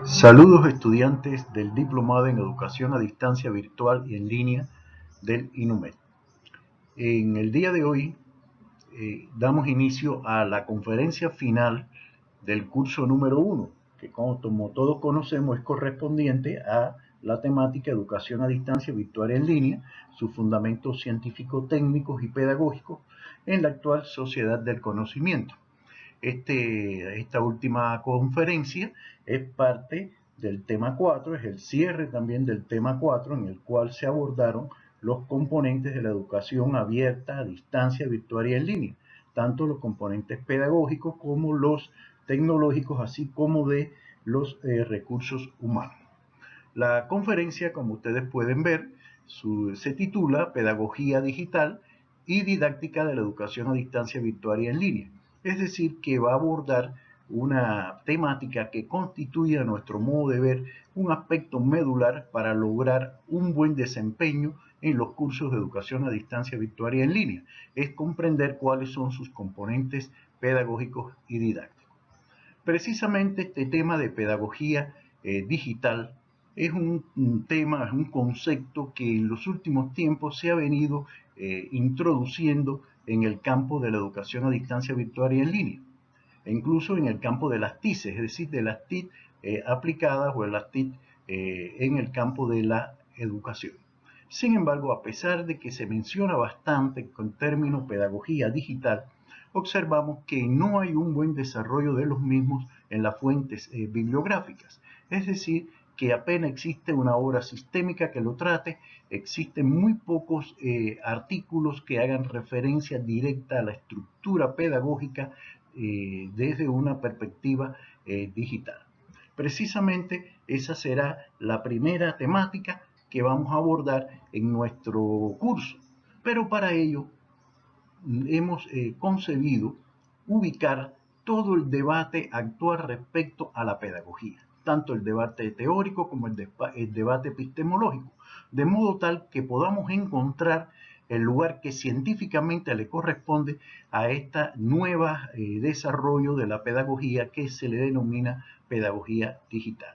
Saludos estudiantes del Diplomado en Educación a Distancia Virtual y en Línea del INUMED. En el día de hoy damos inicio a la conferencia final del curso número 1, que como todos conocemos es correspondiente a la temática Educación a Distancia Virtual y en Línea, sus fundamentos científicos, técnicos y pedagógicos en la actual sociedad del conocimiento. Esta última conferencia es parte del tema 4, es el cierre también del tema 4, en el cual se abordaron los componentes de la educación abierta, a distancia, virtual y en línea, tanto los componentes pedagógicos como los tecnológicos, así como de los recursos humanos. La conferencia, como ustedes pueden ver, se titula Pedagogía Digital y Didáctica de la Educación a Distancia Virtual y en Línea. Es decir, que va a abordar una temática que constituye a nuestro modo de ver un aspecto medular para lograr un buen desempeño en los cursos de educación a distancia virtual y en línea. Es comprender cuáles son sus componentes pedagógicos y didácticos. Precisamente este tema de pedagogía digital es un tema, es un concepto que en los últimos tiempos se ha venido introduciendo en el campo de la educación a distancia virtual y en línea, e incluso en el campo de las TIC, es decir, de las TIC aplicadas o de las TIC en el campo de la educación. Sin embargo, a pesar de que se menciona bastante con término pedagogía digital, observamos que no hay un buen desarrollo de los mismos en las fuentes bibliográficas. Es decir, que apenas existe una obra sistémica que lo trate, existen muy pocos artículos que hagan referencia directa a la estructura pedagógica desde una perspectiva digital. Precisamente esa será la primera temática que vamos a abordar en nuestro curso. Pero para ello hemos concebido ubicar todo el debate actual respecto a la pedagogía, tanto el debate teórico como el debate epistemológico, de modo tal que podamos encontrar el lugar que científicamente le corresponde a esta nueva desarrollo de la pedagogía que se le denomina pedagogía digital.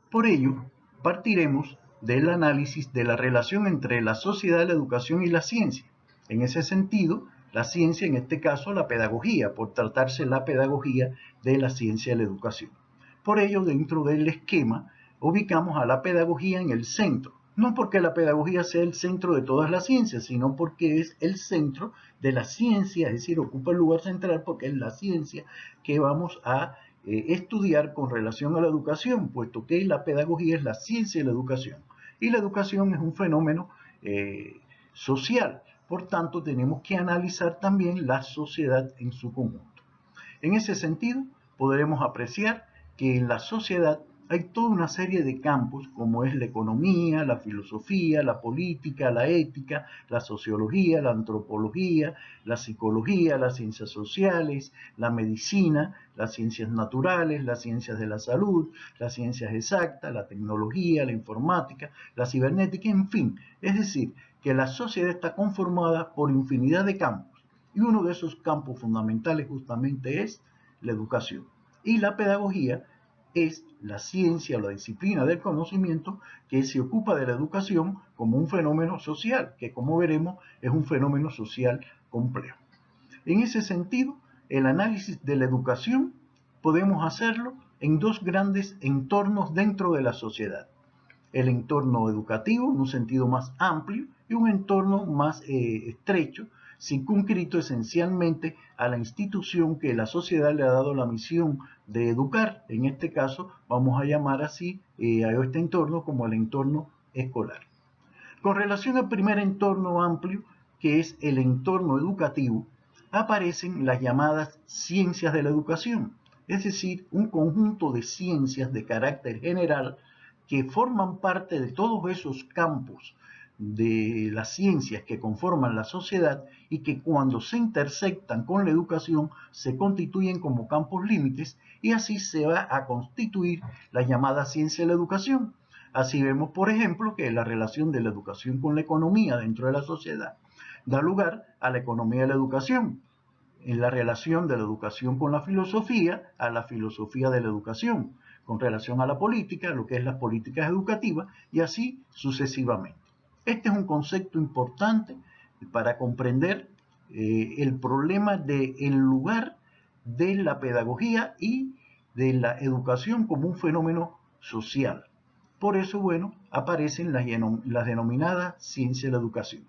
Por ello, partiremos del análisis de la relación entre la sociedad, la educación y la ciencia. En ese sentido, la ciencia, en este caso la pedagogía, por tratarse la pedagogía de la ciencia y la educación. Por ello, dentro del esquema, ubicamos a la pedagogía en el centro. No porque la pedagogía sea el centro de todas las ciencias, sino porque es el centro de la ciencia, es decir, ocupa el lugar central porque es la ciencia que vamos a estudiar con relación a la educación, puesto que la pedagogía es la ciencia de la educación. Y la educación es un fenómeno social. Por tanto, tenemos que analizar también la sociedad en su conjunto. En ese sentido, podremos apreciar que en la sociedad hay toda una serie de campos como es la economía, la filosofía, la política, la ética, la sociología, la antropología, la psicología, las ciencias sociales, la medicina, las ciencias naturales, las ciencias de la salud, las ciencias exactas, la tecnología, la informática, la cibernética, en fin. Es decir, que la sociedad está conformada por infinidad de campos. Y uno de esos campos fundamentales justamente es la educación. Y la pedagogía es la ciencia o la disciplina del conocimiento que se ocupa de la educación como un fenómeno social, que como veremos es un fenómeno social complejo. En ese sentido, el análisis de la educación podemos hacerlo en dos grandes entornos dentro de la sociedad. El entorno educativo en un sentido más amplio y un entorno más estrecho, circunscrito esencialmente a la institución que la sociedad le ha dado la misión de educar. En este caso vamos a llamar así a este entorno como el entorno escolar. Con relación al primer entorno amplio, que es el entorno educativo, aparecen las llamadas ciencias de la educación, es decir, un conjunto de ciencias de carácter general que forman parte de todos esos campos de las ciencias que conforman la sociedad y que cuando se intersectan con la educación se constituyen como campos límites y así se va a constituir la llamada ciencia de la educación. Así vemos, por ejemplo, que la relación de la educación con la economía dentro de la sociedad da lugar a la economía de la educación. en la relación de la educación con la filosofía, a la filosofía de la educación, con relación a la política, lo que es las políticas educativas, y así sucesivamente. Este es un concepto importante para comprender el problema del lugar de la pedagogía y de la educación como un fenómeno social. Por eso, bueno, aparecen las denominadas ciencias de la educación.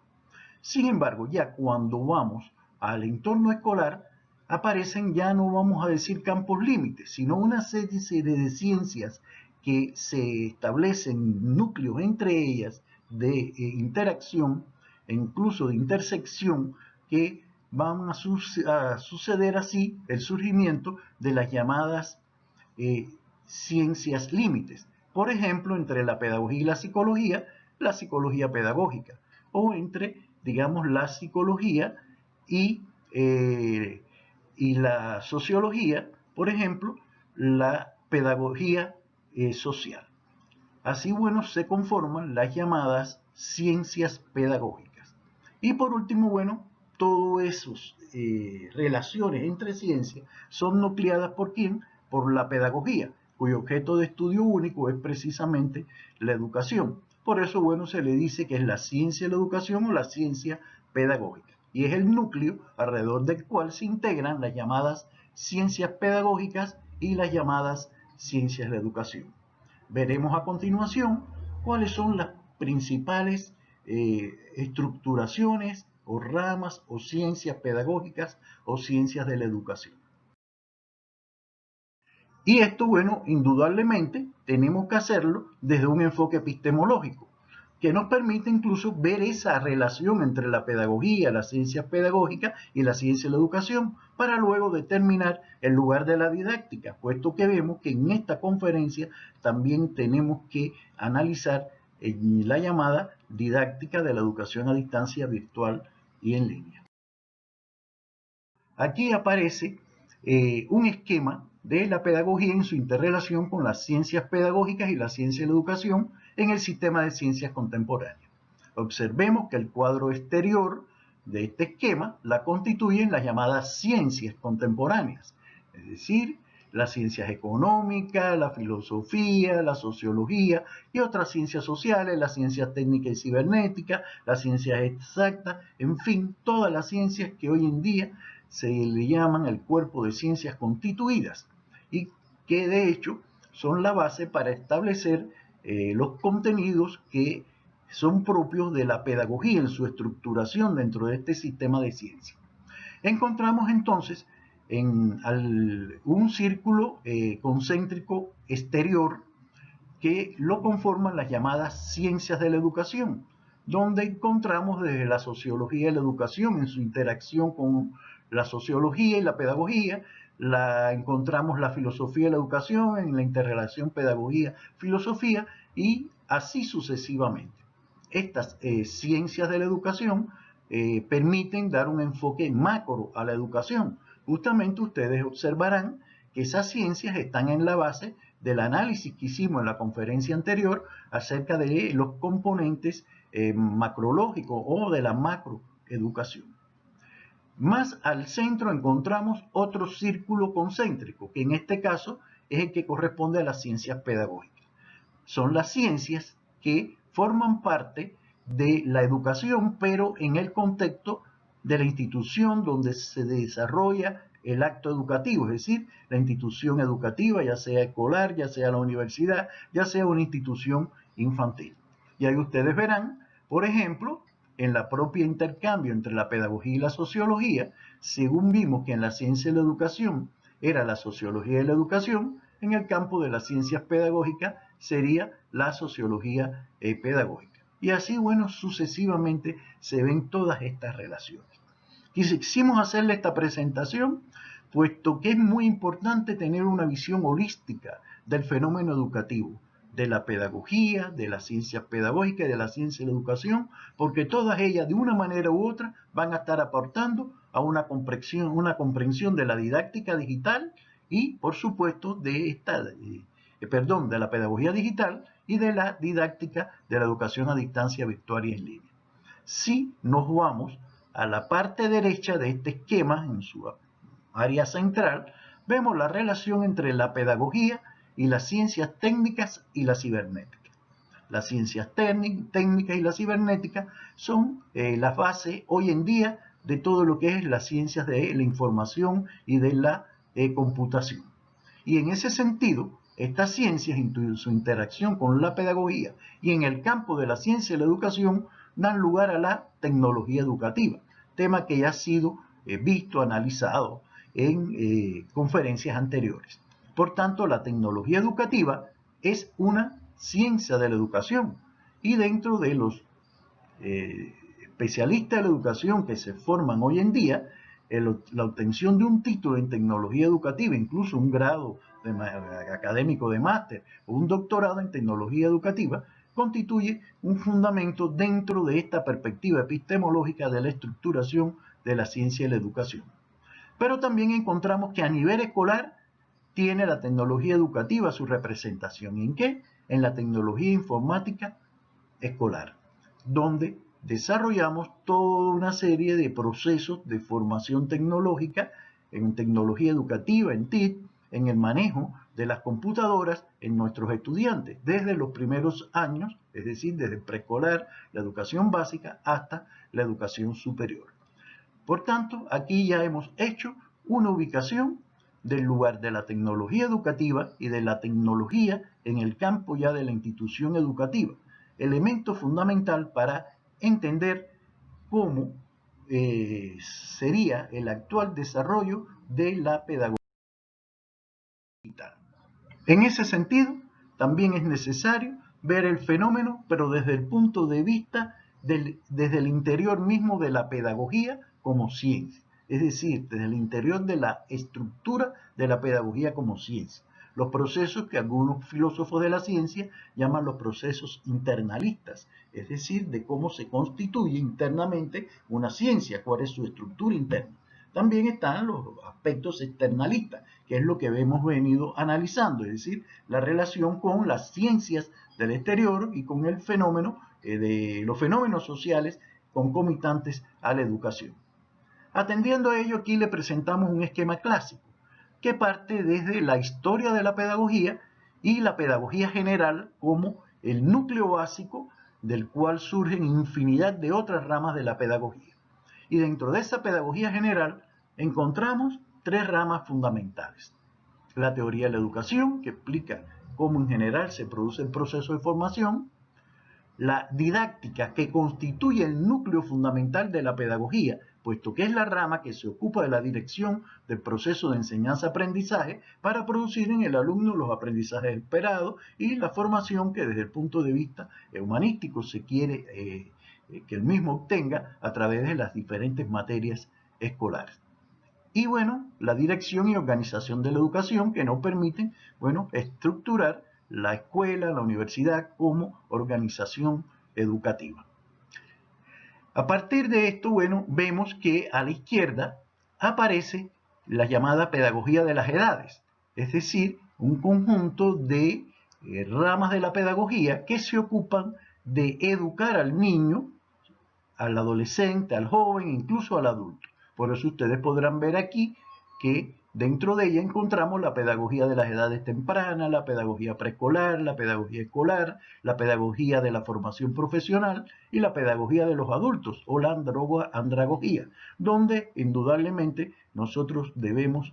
Sin embargo, ya cuando vamos al entorno escolar, aparecen, ya no vamos a decir campos límites, sino una serie de ciencias que se establecen núcleos entre ellas de interacción e incluso de intersección, que van a suceder así el surgimiento de las llamadas ciencias límites. Por ejemplo, entre la pedagogía y la psicología pedagógica, o entre, digamos, la psicología y, y la sociología, por ejemplo, la pedagogía social. Así, bueno, se conforman las llamadas ciencias pedagógicas. Y por último, bueno, todas esas relaciones entre ciencias son nucleadas ¿por quién? Por la pedagogía, cuyo objeto de estudio único es precisamente la educación. Por eso, bueno, se le dice que es la ciencia de la educación o la ciencia pedagógica. Y es el núcleo alrededor del cual se integran las llamadas ciencias pedagógicas y las llamadas ciencias de la educación. Veremos a continuación cuáles son las principales estructuraciones o ramas o ciencias pedagógicas o ciencias de la educación. Y esto, bueno, indudablemente tenemos que hacerlo desde un enfoque epistemológico, que nos permite incluso ver esa relación entre la pedagogía, la ciencia pedagógica y la ciencia de la educación, para luego determinar el lugar de la didáctica, puesto que vemos que en esta conferencia también tenemos que analizar la llamada didáctica de la educación a distancia virtual y en línea. Aquí aparece un esquema de la pedagogía en su interrelación con las ciencias pedagógicas y la ciencia de la educación en el sistema de ciencias contemporáneas. Observemos que el cuadro exterior de este esquema la constituyen las llamadas ciencias contemporáneas, es decir, las ciencias económicas, la filosofía, la sociología y otras ciencias sociales, las ciencias técnicas y cibernéticas, las ciencias exactas, en fin, todas las ciencias que hoy en día se le llaman el cuerpo de ciencias constituidas y que de hecho son la base para establecer los contenidos que son propios de la pedagogía en su estructuración dentro de este sistema de ciencia. Encontramos entonces un círculo concéntrico exterior que lo conforman las llamadas ciencias de la educación, donde encontramos desde la sociología de la educación en su interacción con la sociología y la pedagogía, encontramos la filosofía de la educación en la interrelación pedagogía-filosofía y así sucesivamente. Estas ciencias de la educación permiten dar un enfoque macro a la educación. Justamente ustedes observarán que esas ciencias están en la base del análisis que hicimos en la conferencia anterior acerca de los componentes macrológicos o de la macroeducación. Más al centro encontramos otro círculo concéntrico, que en este caso es el que corresponde a las ciencias pedagógicas. Son las ciencias que forman parte de la educación, pero en el contexto de la institución donde se desarrolla el acto educativo, es decir, la institución educativa, ya sea escolar, ya sea la universidad, ya sea una institución infantil. Y ahí ustedes verán, por ejemplo, en la propia intercambio entre la pedagogía y la sociología, según vimos que en la ciencia de la educación era la sociología de la educación, en el campo de las ciencias pedagógicas sería la sociología pedagógica. Y así, bueno, sucesivamente se ven todas estas relaciones. Quisimos hacerle esta presentación, puesto que es muy importante tener una visión holística del fenómeno educativo, de la pedagogía, de la ciencia pedagógica y de la ciencia de la educación, porque todas ellas de una manera u otra van a estar aportando a una comprensión de la didáctica digital y, por supuesto, de la pedagogía digital y de la didáctica de la educación a distancia virtual y en línea. Si nos vamos a la parte derecha de este esquema, en su área central, vemos la relación entre la pedagogía y las ciencias técnicas y la cibernética. Las ciencias técnicas y la cibernética son la base hoy en día de todo lo que es las ciencias de la información y de la computación. Y en ese sentido, estas ciencias, en su interacción con la pedagogía y en el campo de la ciencia y la educación, dan lugar a la tecnología educativa, tema que ya ha sido visto, analizado en conferencias anteriores. Por tanto, la tecnología educativa es una ciencia de la educación y dentro de los especialistas de la educación que se forman hoy en día, la obtención de un título en tecnología educativa, incluso un grado académico de máster o un doctorado en tecnología educativa, constituye un fundamento dentro de esta perspectiva epistemológica de la estructuración de la ciencia y la educación. Pero también encontramos que a nivel escolar tiene la tecnología educativa su representación. ¿En qué? En la tecnología informática escolar, donde desarrollamos toda una serie de procesos de formación tecnológica en tecnología educativa, en TIC, en el manejo de las computadoras en nuestros estudiantes, desde los primeros años, es decir, desde preescolar, la educación básica, hasta la educación superior. Por tanto, aquí ya hemos hecho una ubicación del lugar de la tecnología educativa y de la tecnología en el campo ya de la institución educativa, elemento fundamental para entender cómo sería el actual desarrollo de la pedagogía digital. En ese sentido, también es necesario ver el fenómeno, pero desde el punto de vista desde el interior mismo de la pedagogía como ciencia, es decir, desde el interior de la estructura de la pedagogía como ciencia. Los procesos que algunos filósofos de la ciencia llaman los procesos internalistas, es decir, de cómo se constituye internamente una ciencia, cuál es su estructura interna. También están los aspectos externalistas, que es lo que hemos venido analizando, es decir, la relación con las ciencias del exterior y con el fenómeno de los fenómenos sociales concomitantes a la educación. Atendiendo a ello, aquí le presentamos un esquema clásico que parte desde la historia de la pedagogía y la pedagogía general como el núcleo básico del cual surgen infinidad de otras ramas de la pedagogía. Y dentro de esa pedagogía general encontramos tres ramas fundamentales. La teoría de la educación, que explica cómo en general se produce el proceso de formación. La didáctica, que constituye el núcleo fundamental de la pedagogía, puesto que es la rama que se ocupa de la dirección del proceso de enseñanza-aprendizaje para producir en el alumno los aprendizajes esperados y la formación que desde el punto de vista humanístico se quiere que el mismo obtenga a través de las diferentes materias escolares. Y bueno, la dirección y organización de la educación que nos permiten, bueno, estructurar la escuela, la universidad como organización educativa. A partir de esto, bueno, vemos que a la izquierda aparece la llamada pedagogía de las edades, es decir, un conjunto de ramas de la pedagogía que se ocupan de educar al niño, al adolescente, al joven, incluso al adulto. Por eso ustedes podrán ver aquí que dentro de ella encontramos la pedagogía de las edades tempranas, la pedagogía preescolar, la pedagogía escolar, la pedagogía de la formación profesional y la pedagogía de los adultos o la andragogía, donde indudablemente nosotros debemos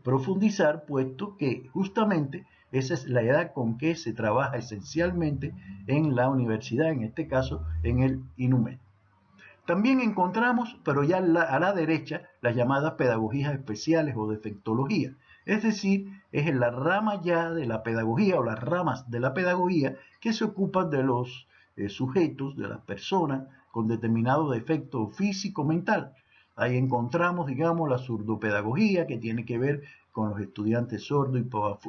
profundizar, puesto que justamente esa es la edad con que se trabaja esencialmente en la universidad, en este caso en el INUMED. También encontramos, pero ya a la derecha, las llamadas pedagogías especiales o defectología. Es decir, es en la rama ya de la pedagogía o las ramas de la pedagogía que se ocupan de los sujetos, de las personas con determinado defecto físico-mental. Ahí encontramos, digamos, la surdopedagogía, que tiene que ver con los estudiantes sordos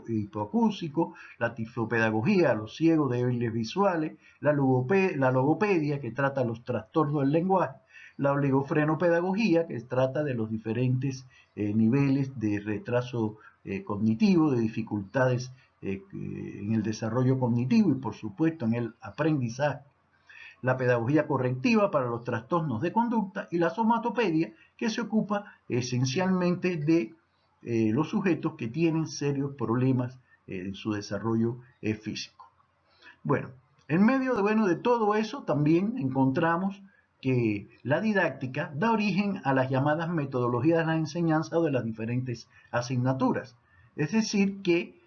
y hipoacúsicos, la tiflopedagogía, los ciegos débiles visuales, la logopedia, que trata los trastornos del lenguaje, la oligofrenopedagogía, que trata de los diferentes niveles de retraso cognitivo, de dificultades en el desarrollo cognitivo y por supuesto en el aprendizaje. La pedagogía correctiva para los trastornos de conducta y la somatopedia, que se ocupa esencialmente de los sujetos que tienen serios problemas en su desarrollo físico. Bueno, en medio de todo eso también encontramos que la didáctica da origen a las llamadas metodologías de la enseñanza o de las diferentes asignaturas. Es decir, que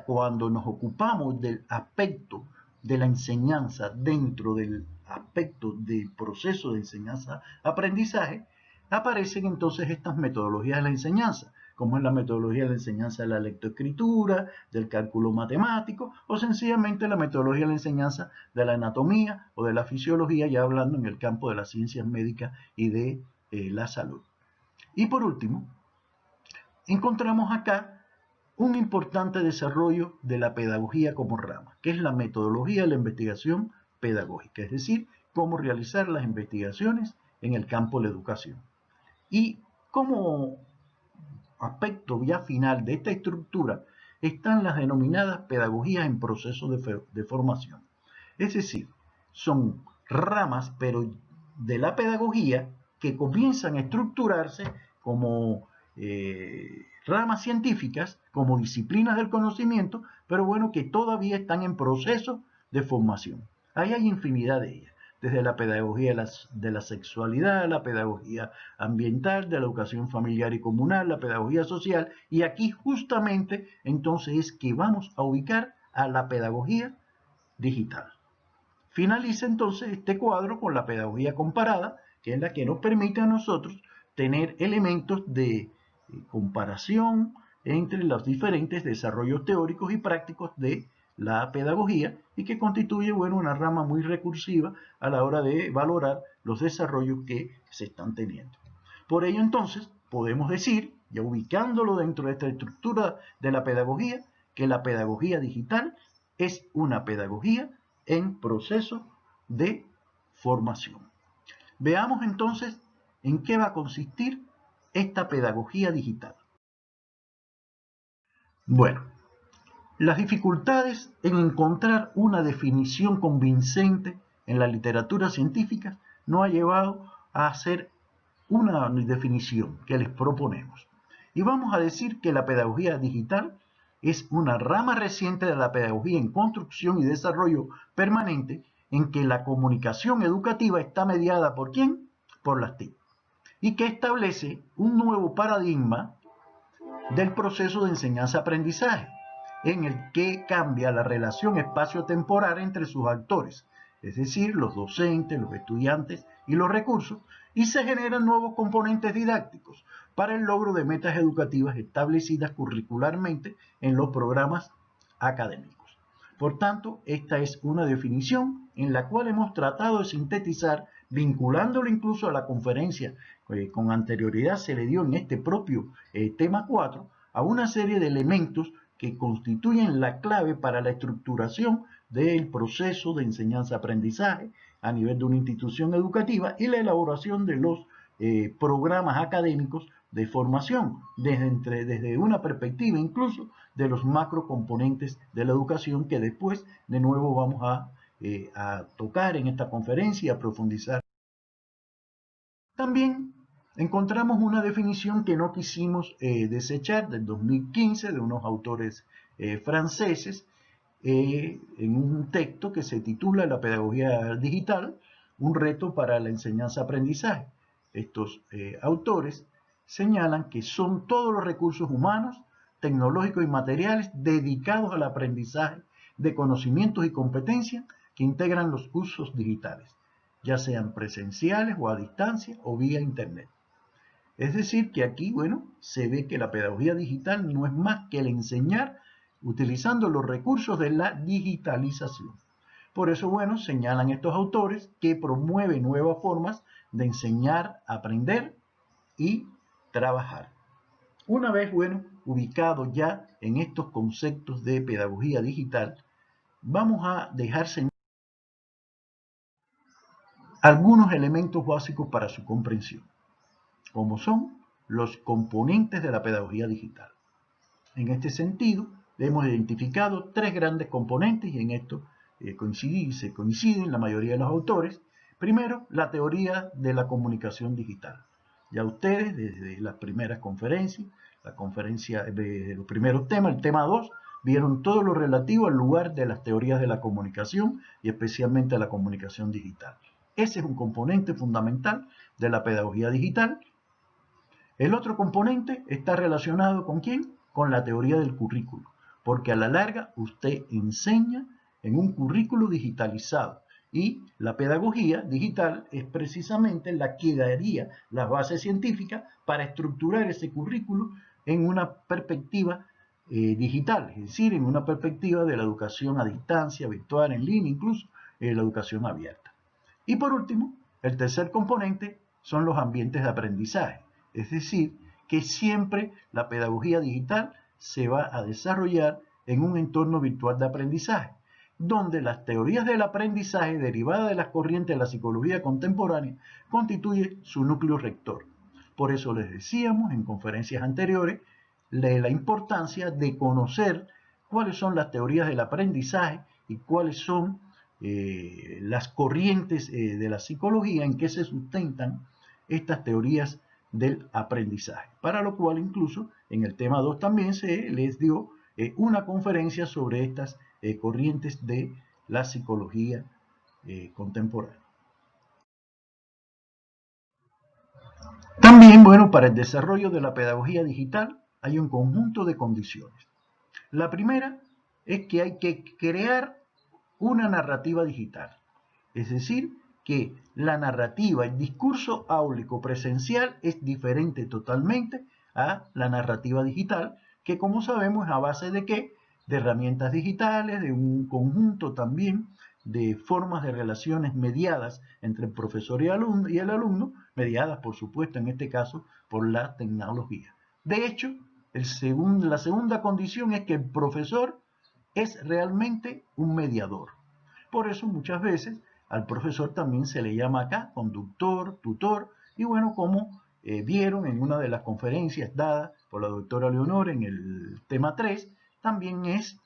cuando nos ocupamos del aspecto de la enseñanza dentro del aspecto del proceso de enseñanza-aprendizaje, aparecen entonces estas metodologías de la enseñanza, como es la metodología de la enseñanza de la lectoescritura, del cálculo matemático, o sencillamente la metodología de la enseñanza de la anatomía o de la fisiología, ya hablando en el campo de las ciencias médicas y de la salud. Y por último, encontramos acá un importante desarrollo de la pedagogía como rama, que es la metodología de la investigación pedagógica, es decir, cómo realizar las investigaciones en el campo de la educación. Y como aspecto ya final de esta estructura están las denominadas pedagogías en proceso de formación. Es decir, son ramas pero de la pedagogía que comienzan a estructurarse como ramas científicas, como disciplinas del conocimiento, pero bueno, que todavía están en proceso de formación. Ahí hay infinidad de ellas, desde la pedagogía de la sexualidad, la pedagogía ambiental, de la educación familiar y comunal, la pedagogía social, y aquí justamente entonces es que vamos a ubicar a la pedagogía digital. Finaliza entonces este cuadro con la pedagogía comparada, que es la que nos permite a nosotros tener elementos de comparación entre los diferentes desarrollos teóricos y prácticos de la pedagogía y que constituye, bueno, una rama muy recursiva a la hora de valorar los desarrollos que se están teniendo. Por ello, entonces, podemos decir, ya ubicándolo dentro de esta estructura de la pedagogía, que la pedagogía digital es una pedagogía en proceso de formación. Veamos entonces en qué va a consistir esta pedagogía digital. Bueno, las dificultades en encontrar una definición convincente en la literatura científica nos ha llevado a hacer una definición que les proponemos. Y vamos a decir que la pedagogía digital es una rama reciente de la pedagogía en construcción y desarrollo permanente en que la comunicación educativa está mediada ¿por quién? Por las TIC. Y que establece un nuevo paradigma del proceso de enseñanza-aprendizaje, en el que cambia la relación espacio-temporal entre sus actores, es decir, los docentes, los estudiantes y los recursos, y se generan nuevos componentes didácticos para el logro de metas educativas establecidas curricularmente en los programas académicos. Por tanto, esta es una definición en la cual hemos tratado de sintetizar, vinculándolo incluso a la conferencia con anterioridad se le dio en este propio tema 4, a una serie de elementos que constituyen la clave para la estructuración del proceso de enseñanza-aprendizaje a nivel de una institución educativa y la elaboración de los programas académicos de formación, desde una perspectiva incluso de los macro componentes de la educación que después de nuevo vamos a tocar en esta conferencia y a profundizar. También encontramos una definición que no quisimos desechar del 2015 de unos autores franceses en un texto que se titula La pedagogía digital, un reto para la enseñanza-aprendizaje. Estos autores señalan que son todos los recursos humanos, tecnológicos y materiales dedicados al aprendizaje de conocimientos y competencias que integran los usos digitales, ya sean presenciales o a distancia o vía internet. Es decir, que aquí, bueno, se ve que la pedagogía digital no es más que el enseñar utilizando los recursos de la digitalización. Por eso, bueno, señalan estos autores que promueve nuevas formas de enseñar, aprender y trabajar. Una vez, bueno, ubicado ya en estos conceptos de pedagogía digital, vamos a dejar algunos elementos básicos para su comprensión, como son los componentes de la pedagogía digital. En este sentido, hemos identificado tres grandes componentes y en esto se coinciden la mayoría de los autores. Primero, la teoría de la comunicación digital. Ya ustedes, desde las primeras conferencias, la conferencia de los primeros temas, el tema 2, vieron todo lo relativo al lugar de las teorías de la comunicación y especialmente a la comunicación digital. Ese es un componente fundamental de la pedagogía digital. El otro componente está relacionado ¿con quién? Con la teoría del currículo, porque a la larga usted enseña en un currículo digitalizado y la pedagogía digital es precisamente la que daría las bases científicas para estructurar ese currículo en una perspectiva digital, es decir, en una perspectiva de la educación a distancia, virtual, en línea, incluso la educación abierta. Y por último, el tercer componente son los ambientes de aprendizaje. Es decir, que siempre la pedagogía digital se va a desarrollar en un entorno virtual de aprendizaje, donde las teorías del aprendizaje derivadas de las corrientes de la psicología contemporánea constituyen su núcleo rector. Por eso les decíamos en conferencias anteriores la importancia de conocer cuáles son las teorías del aprendizaje y cuáles son las corrientes de la psicología en que se sustentan estas teorías del aprendizaje, para lo cual incluso en el tema 2 también se les dio una conferencia sobre estas corrientes de la psicología contemporánea. También, bueno, para el desarrollo de la pedagogía digital hay un conjunto de condiciones. La primera es que hay que crear una narrativa digital, es decir, que la narrativa, el discurso áulico presencial es diferente totalmente a la narrativa digital, que como sabemos es a base de ¿qué? De herramientas digitales, de un conjunto también de formas de relaciones mediadas entre el profesor y el alumno, mediadas por supuesto en este caso por la tecnología. De hecho, la segunda condición es que el profesor es realmente un mediador. Por eso muchas veces al profesor también se le llama acá conductor, tutor, y bueno, como vieron en una de las conferencias dadas por la doctora Leonor en el tema 3, también es,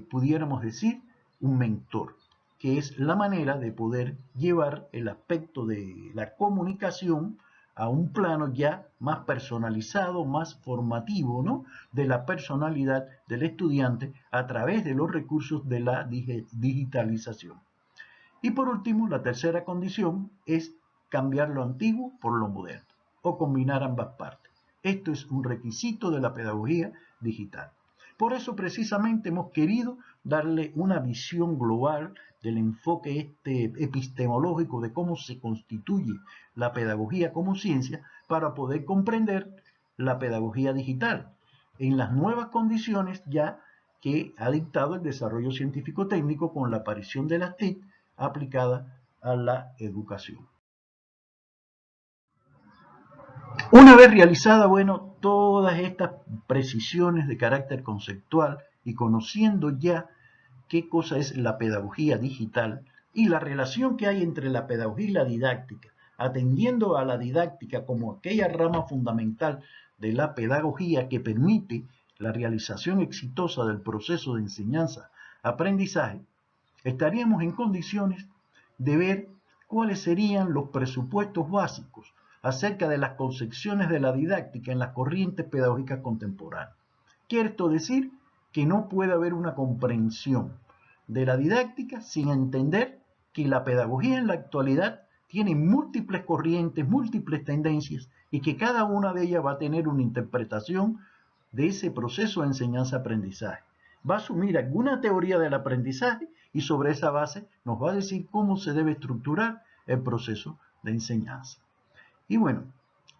pudiéramos decir, un mentor, que es la manera de poder llevar el aspecto de la comunicación a un plano ya más personalizado, más formativo, ¿no? De la personalidad del estudiante a través de los recursos de la digitalización. Y por último, la tercera condición es cambiar lo antiguo por lo moderno o combinar ambas partes. Esto es un requisito de la pedagogía digital. Por eso precisamente hemos querido darle una visión global del enfoque epistemológico de cómo se constituye la pedagogía como ciencia para poder comprender la pedagogía digital en las nuevas condiciones ya que ha dictado el desarrollo científico-técnico con la aparición de las TIC aplicada a la educación. Una vez realizada, bueno, todas estas precisiones de carácter conceptual y conociendo ya qué cosa es la pedagogía digital y la relación que hay entre la pedagogía y la didáctica, atendiendo a la didáctica como aquella rama fundamental de la pedagogía que permite la realización exitosa del proceso de enseñanza-aprendizaje, estaríamos en condiciones de ver cuáles serían los presupuestos básicos acerca de las concepciones de la didáctica en las corrientes pedagógicas contemporáneas. Quiere esto decir que no puede haber una comprensión de la didáctica sin entender que la pedagogía en la actualidad tiene múltiples corrientes, múltiples tendencias y que cada una de ellas va a tener una interpretación de ese proceso de enseñanza-aprendizaje. Va a asumir alguna teoría del aprendizaje y sobre esa base nos va a decir cómo se debe estructurar el proceso de enseñanza. Y bueno,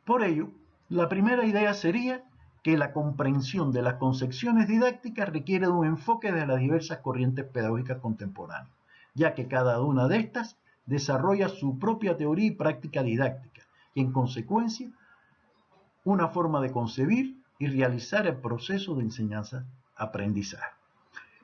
por ello, la primera idea sería que la comprensión de las concepciones didácticas requiere de un enfoque de las diversas corrientes pedagógicas contemporáneas, ya que cada una de estas desarrolla su propia teoría y práctica didáctica, y en consecuencia, una forma de concebir y realizar el proceso de enseñanza-aprendizaje.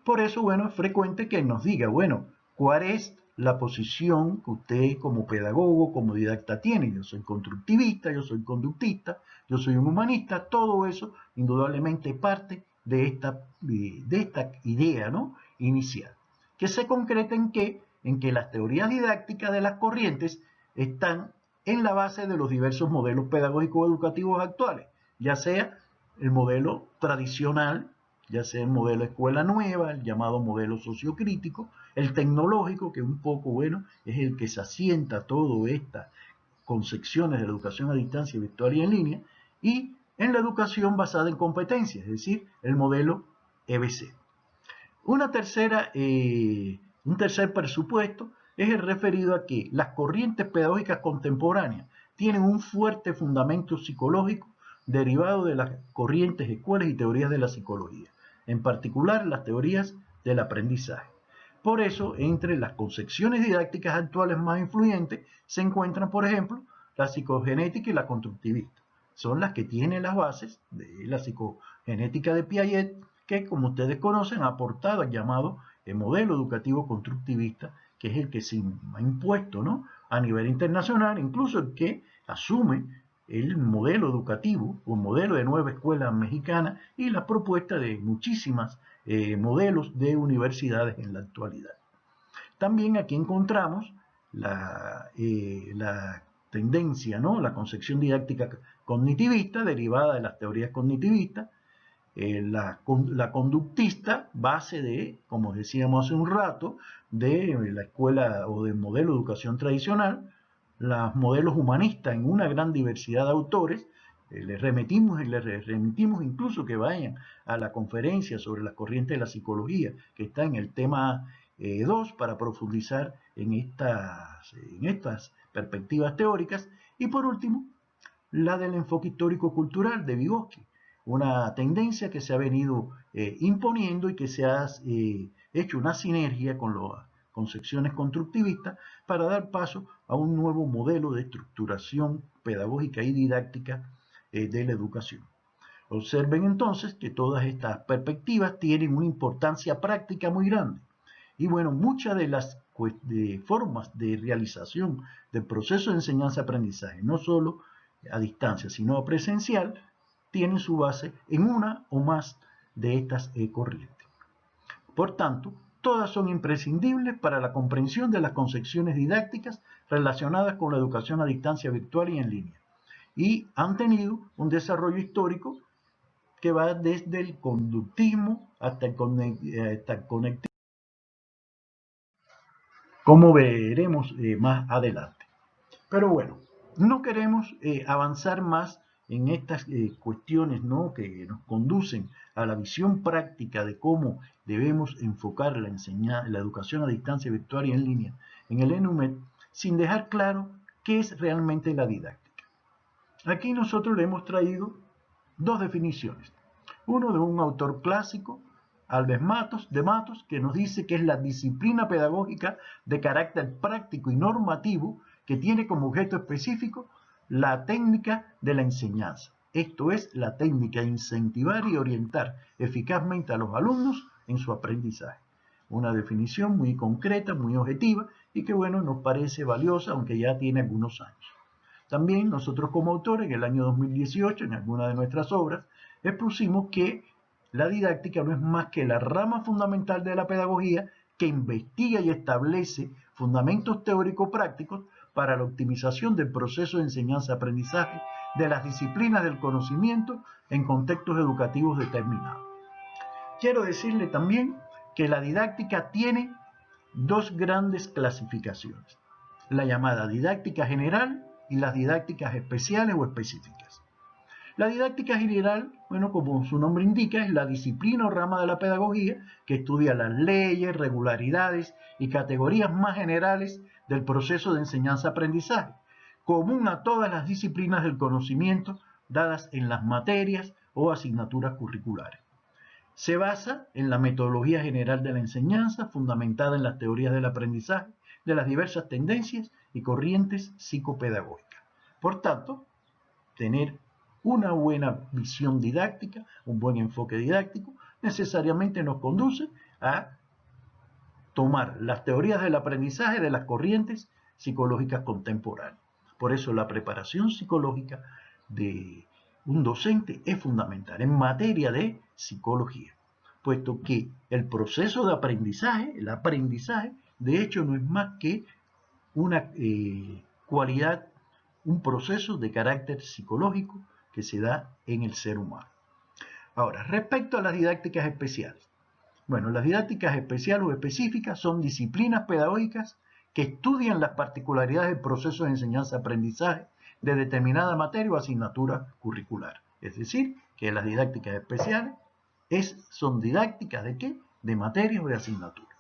Por eso, bueno, es frecuente que nos diga, bueno, ¿cuál es la posición que usted como pedagogo, como didacta tiene? Yo soy constructivista, yo soy conductista, yo soy un humanista, todo eso indudablemente parte de esta idea, ¿no? Inicial, que se concreta en que las teorías didácticas de las corrientes están en la base de los diversos modelos pedagógicos educativos actuales, ya sea el modelo tradicional, ya sea el modelo escuela nueva, el llamado modelo sociocrítico, el tecnológico, que un poco, bueno, es el que se asienta todo estas concepciones de la educación a distancia virtual y en línea, y en la educación basada en competencias, es decir, el modelo EBC. Un tercer presupuesto es el referido a que las corrientes pedagógicas contemporáneas tienen un fuerte fundamento psicológico derivado de las corrientes, escuelas y teorías de la psicología, en particular las teorías del aprendizaje. Por eso, entre las concepciones didácticas actuales más influyentes se encuentran, por ejemplo, la psicogenética y la constructivista. Son las que tienen las bases de la psicogenética de Piaget, que, como ustedes conocen, ha aportado al llamado modelo educativo constructivista, que es el que se ha impuesto, ¿no?, a nivel internacional, incluso el que asume el modelo educativo o modelo de nueva escuela mexicana y la propuesta de muchísimas modelos de universidades en la actualidad. También aquí encontramos la tendencia, ¿no?, la concepción didáctica cognitivista derivada de las teorías cognitivistas, la conductista, base de, como decíamos hace un rato, de la escuela o del modelo de educación tradicional, los modelos humanistas en una gran diversidad de autores. Les remitimos incluso que vayan a la conferencia sobre las corrientes de la psicología, que está en el tema 2, para profundizar en estas perspectivas teóricas. Y por último, la del enfoque histórico-cultural de Vygotsky, una tendencia que se ha venido imponiendo y que se ha hecho una sinergia con las concepciones constructivistas para dar paso a un nuevo modelo de estructuración pedagógica y didáctica de la educación. Observen entonces que todas estas perspectivas tienen una importancia práctica muy grande. Y bueno, muchas de las formas de realización del proceso de enseñanza-aprendizaje, no solo a distancia, sino a presencial, tienen su base en una o más de estas corrientes. Por tanto, todas son imprescindibles para la comprensión de las concepciones didácticas relacionadas con la educación a distancia virtual y en línea, y han tenido un desarrollo histórico que va desde el conductismo hasta el conectivismo, como veremos más adelante. Pero bueno, no queremos avanzar más en estas cuestiones, ¿no?, que nos conducen a la visión práctica de cómo debemos enfocar la educación a distancia virtual y en línea en el ENUMED, sin dejar claro qué es realmente la didáctica. Aquí nosotros le hemos traído dos definiciones. Uno de un autor clásico, Alves de Matos, que nos dice que es la disciplina pedagógica de carácter práctico y normativo que tiene como objeto específico la técnica de la enseñanza. Esto es, la técnica de incentivar y orientar eficazmente a los alumnos en su aprendizaje. Una definición muy concreta, muy objetiva y que, bueno, nos parece valiosa, aunque ya tiene algunos años. También nosotros como autores, en el año 2018, en alguna de nuestras obras, expusimos que la didáctica no es más que la rama fundamental de la pedagogía que investiga y establece fundamentos teórico-prácticos para la optimización del proceso de enseñanza-aprendizaje de las disciplinas del conocimiento en contextos educativos determinados. Quiero decirle también que la didáctica tiene dos grandes clasificaciones: la llamada didáctica general y las didácticas especiales o específicas. La didáctica general, bueno, como su nombre indica, es la disciplina o rama de la pedagogía que estudia las leyes, regularidades y categorías más generales del proceso de enseñanza-aprendizaje, común a todas las disciplinas del conocimiento dadas en las materias o asignaturas curriculares. Se basa en la metodología general de la enseñanza, fundamentada en las teorías del aprendizaje, de las diversas tendencias y corrientes psicopedagógicas. Por tanto, tener una buena visión didáctica, un buen enfoque didáctico, necesariamente nos conduce a tomar las teorías del aprendizaje de las corrientes psicológicas contemporáneas. Por eso la preparación psicológica de un docente es fundamental en materia de psicología, puesto que el proceso de aprendizaje, el aprendizaje, de hecho no es más que una cualidad un proceso de carácter psicológico que se da en el ser humano. Ahora, respecto a las didácticas especiales. Bueno, las didácticas especiales o específicas son disciplinas pedagógicas que estudian las particularidades del proceso de enseñanza-aprendizaje de determinada materia o asignatura curricular. Es decir, que las didácticas especiales son didácticas ¿de qué? De materias o de asignaturas.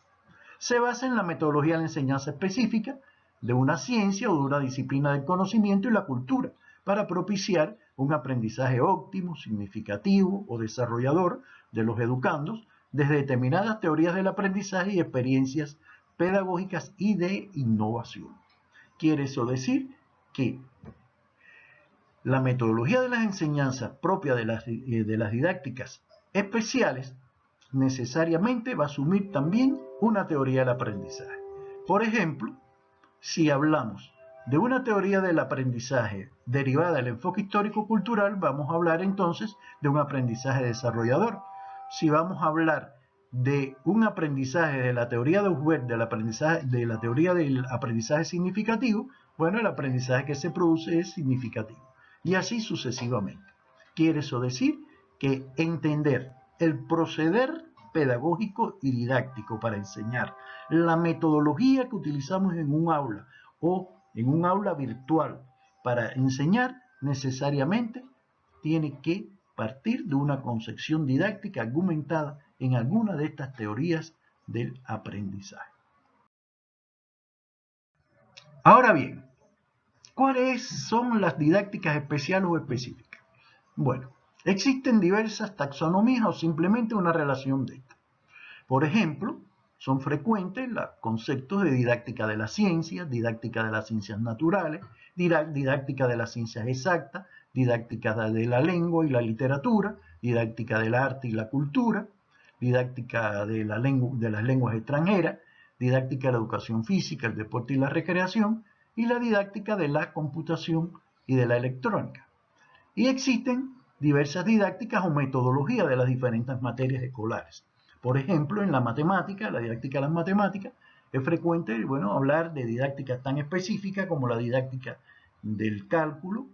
Se basa en la metodología de la enseñanza específica de una ciencia o de una disciplina del conocimiento y la cultura para propiciar un aprendizaje óptimo, significativo o desarrollador de los educandos desde determinadas teorías del aprendizaje y experiencias pedagógicas y de innovación. Quiere eso decir que la metodología de las enseñanzas propia de las didácticas especiales necesariamente va a asumir también una teoría del aprendizaje. Por ejemplo, si hablamos de una teoría del aprendizaje derivada del enfoque histórico-cultural, vamos a hablar entonces de un aprendizaje desarrollador. Si vamos a hablar de un aprendizaje de la teoría de Hubert, de la teoría del aprendizaje significativo, bueno, el aprendizaje que se produce es significativo. Y así sucesivamente. Quiere eso decir que entender el proceder pedagógico y didáctico para enseñar, la metodología que utilizamos en un aula o en un aula virtual para enseñar, necesariamente tiene que partir de una concepción didáctica argumentada en alguna de estas teorías del aprendizaje. Ahora bien, ¿cuáles son las didácticas especiales o específicas? Bueno, existen diversas taxonomías o simplemente una relación de estas. Por ejemplo, son frecuentes los conceptos de didáctica de las ciencias, didáctica de las ciencias naturales, didáctica de las ciencias exactas, didáctica de la lengua y la literatura, didáctica del arte y la cultura, didáctica de las lenguas extranjeras, didáctica de la educación física, el deporte y la recreación, y la didáctica de la computación y de la electrónica. Y existen diversas didácticas o metodologías de las diferentes materias escolares. Por ejemplo, en la matemática, la didáctica de las matemáticas, es frecuente, hablar de didácticas tan específicas como la didáctica del cálculo,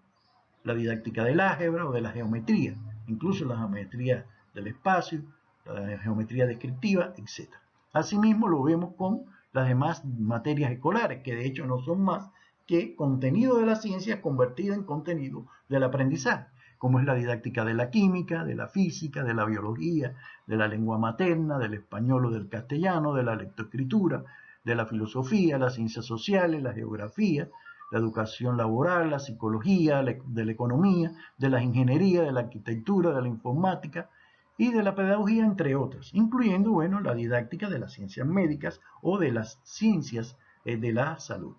la didáctica del álgebra o de la geometría, incluso la geometría del espacio, la geometría descriptiva, etc. Asimismo, lo vemos con las demás materias escolares, que de hecho no son más que contenido de la ciencia convertido en contenido del aprendizaje, como es la didáctica de la química, de la física, de la biología, de la lengua materna, del español o del castellano, de la lectoescritura, de la filosofía, las ciencias sociales, la geografía, la educación laboral, la psicología, de la economía, de la ingeniería, de la arquitectura, de la informática y de la pedagogía, entre otras, incluyendo, la didáctica de las ciencias médicas o de las ciencias de la salud.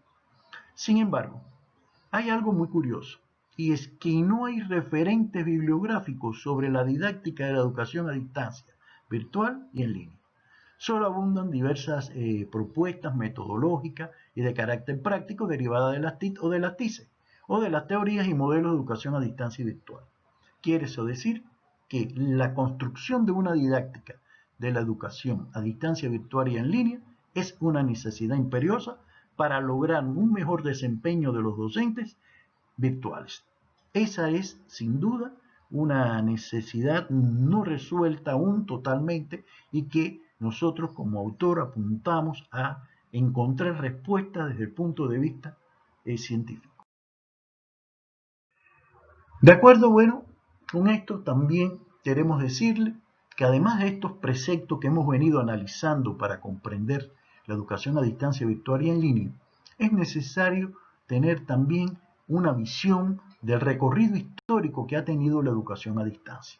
Sin embargo, hay algo muy curioso, y es que no hay referentes bibliográficos sobre la didáctica de la educación a distancia, virtual y en línea. Solo abundan diversas propuestas metodológicas y de carácter práctico derivadas de las TIC o de las TICE, o de las teorías y modelos de educación a distancia y virtual. Quiere eso decir que la construcción de una didáctica de la educación a distancia virtual y en línea es una necesidad imperiosa para lograr un mejor desempeño de los docentes virtuales. Esa es, sin duda, una necesidad no resuelta aún totalmente y que nosotros como autor apuntamos a encontrar respuestas desde el punto de vista científico. De acuerdo, con esto también queremos decirle que además de estos preceptos que hemos venido analizando para comprender la educación a distancia virtual y en línea, es necesario tener también una visión del recorrido histórico que ha tenido la educación a distancia.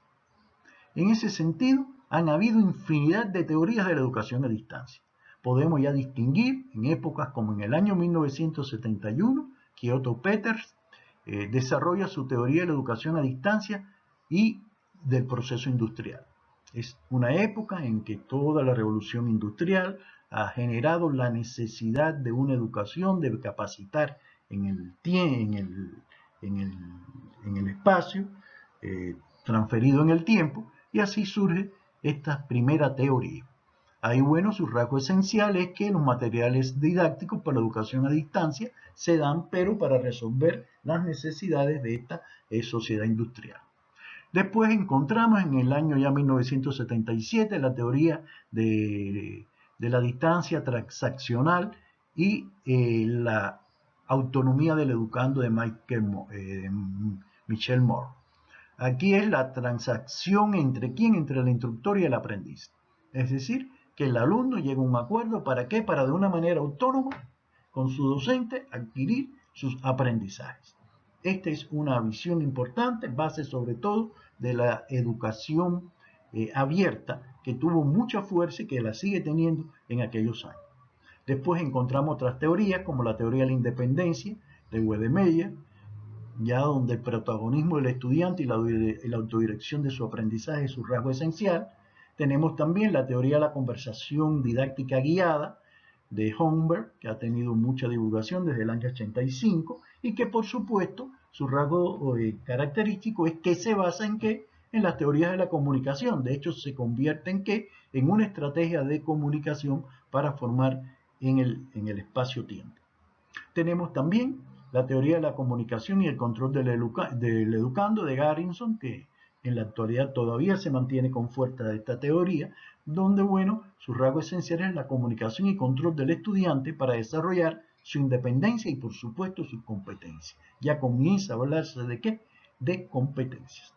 En ese sentido, han habido infinidad de teorías de la educación a distancia. Podemos ya distinguir en épocas como en el año 1971, que Otto Peters desarrolla su teoría de la educación a distancia y del proceso industrial. Es una época en que toda la revolución industrial ha generado la necesidad de una educación, de capacitar en el espacio, transferido en el tiempo, y así surge esta primera teoría. Ahí, bueno, su rasgo esencial es que los materiales didácticos para la educación a distancia se dan, pero para resolver las necesidades de esta sociedad industrial. Después encontramos en el año ya 1977 la teoría de la distancia transaccional y la autonomía del educando de Michel Moore. Aquí es la transacción entre quién, entre el instructor y el aprendiz. Es decir, que el alumno llega a un acuerdo, ¿para qué? Para de una manera autónoma, con su docente, adquirir sus aprendizajes. Esta es una visión importante, base sobre todo de la educación abierta, que tuvo mucha fuerza y que la sigue teniendo en aquellos años. Después encontramos otras teorías, como la teoría de la independencia de Wedemeyer, ya donde el protagonismo del estudiante y la autodirección de su aprendizaje es su rasgo esencial. Tenemos también la teoría de la conversación didáctica guiada de Holmberg, que ha tenido mucha divulgación desde el año 85 y que por supuesto su rasgo característico es que se basa en qué, en las teorías de la comunicación. De hecho, se convierte en qué, en una estrategia de comunicación para formar en el espacio-tiempo. Tenemos también la teoría de la comunicación y el control del educando de Garrison, que en la actualidad todavía se mantiene con fuerza de esta teoría, donde, bueno, su rasgo esencial es la comunicación y control del estudiante para desarrollar su independencia y, por supuesto, sus competencias. Ya comienza a hablarse de ¿qué? De competencias.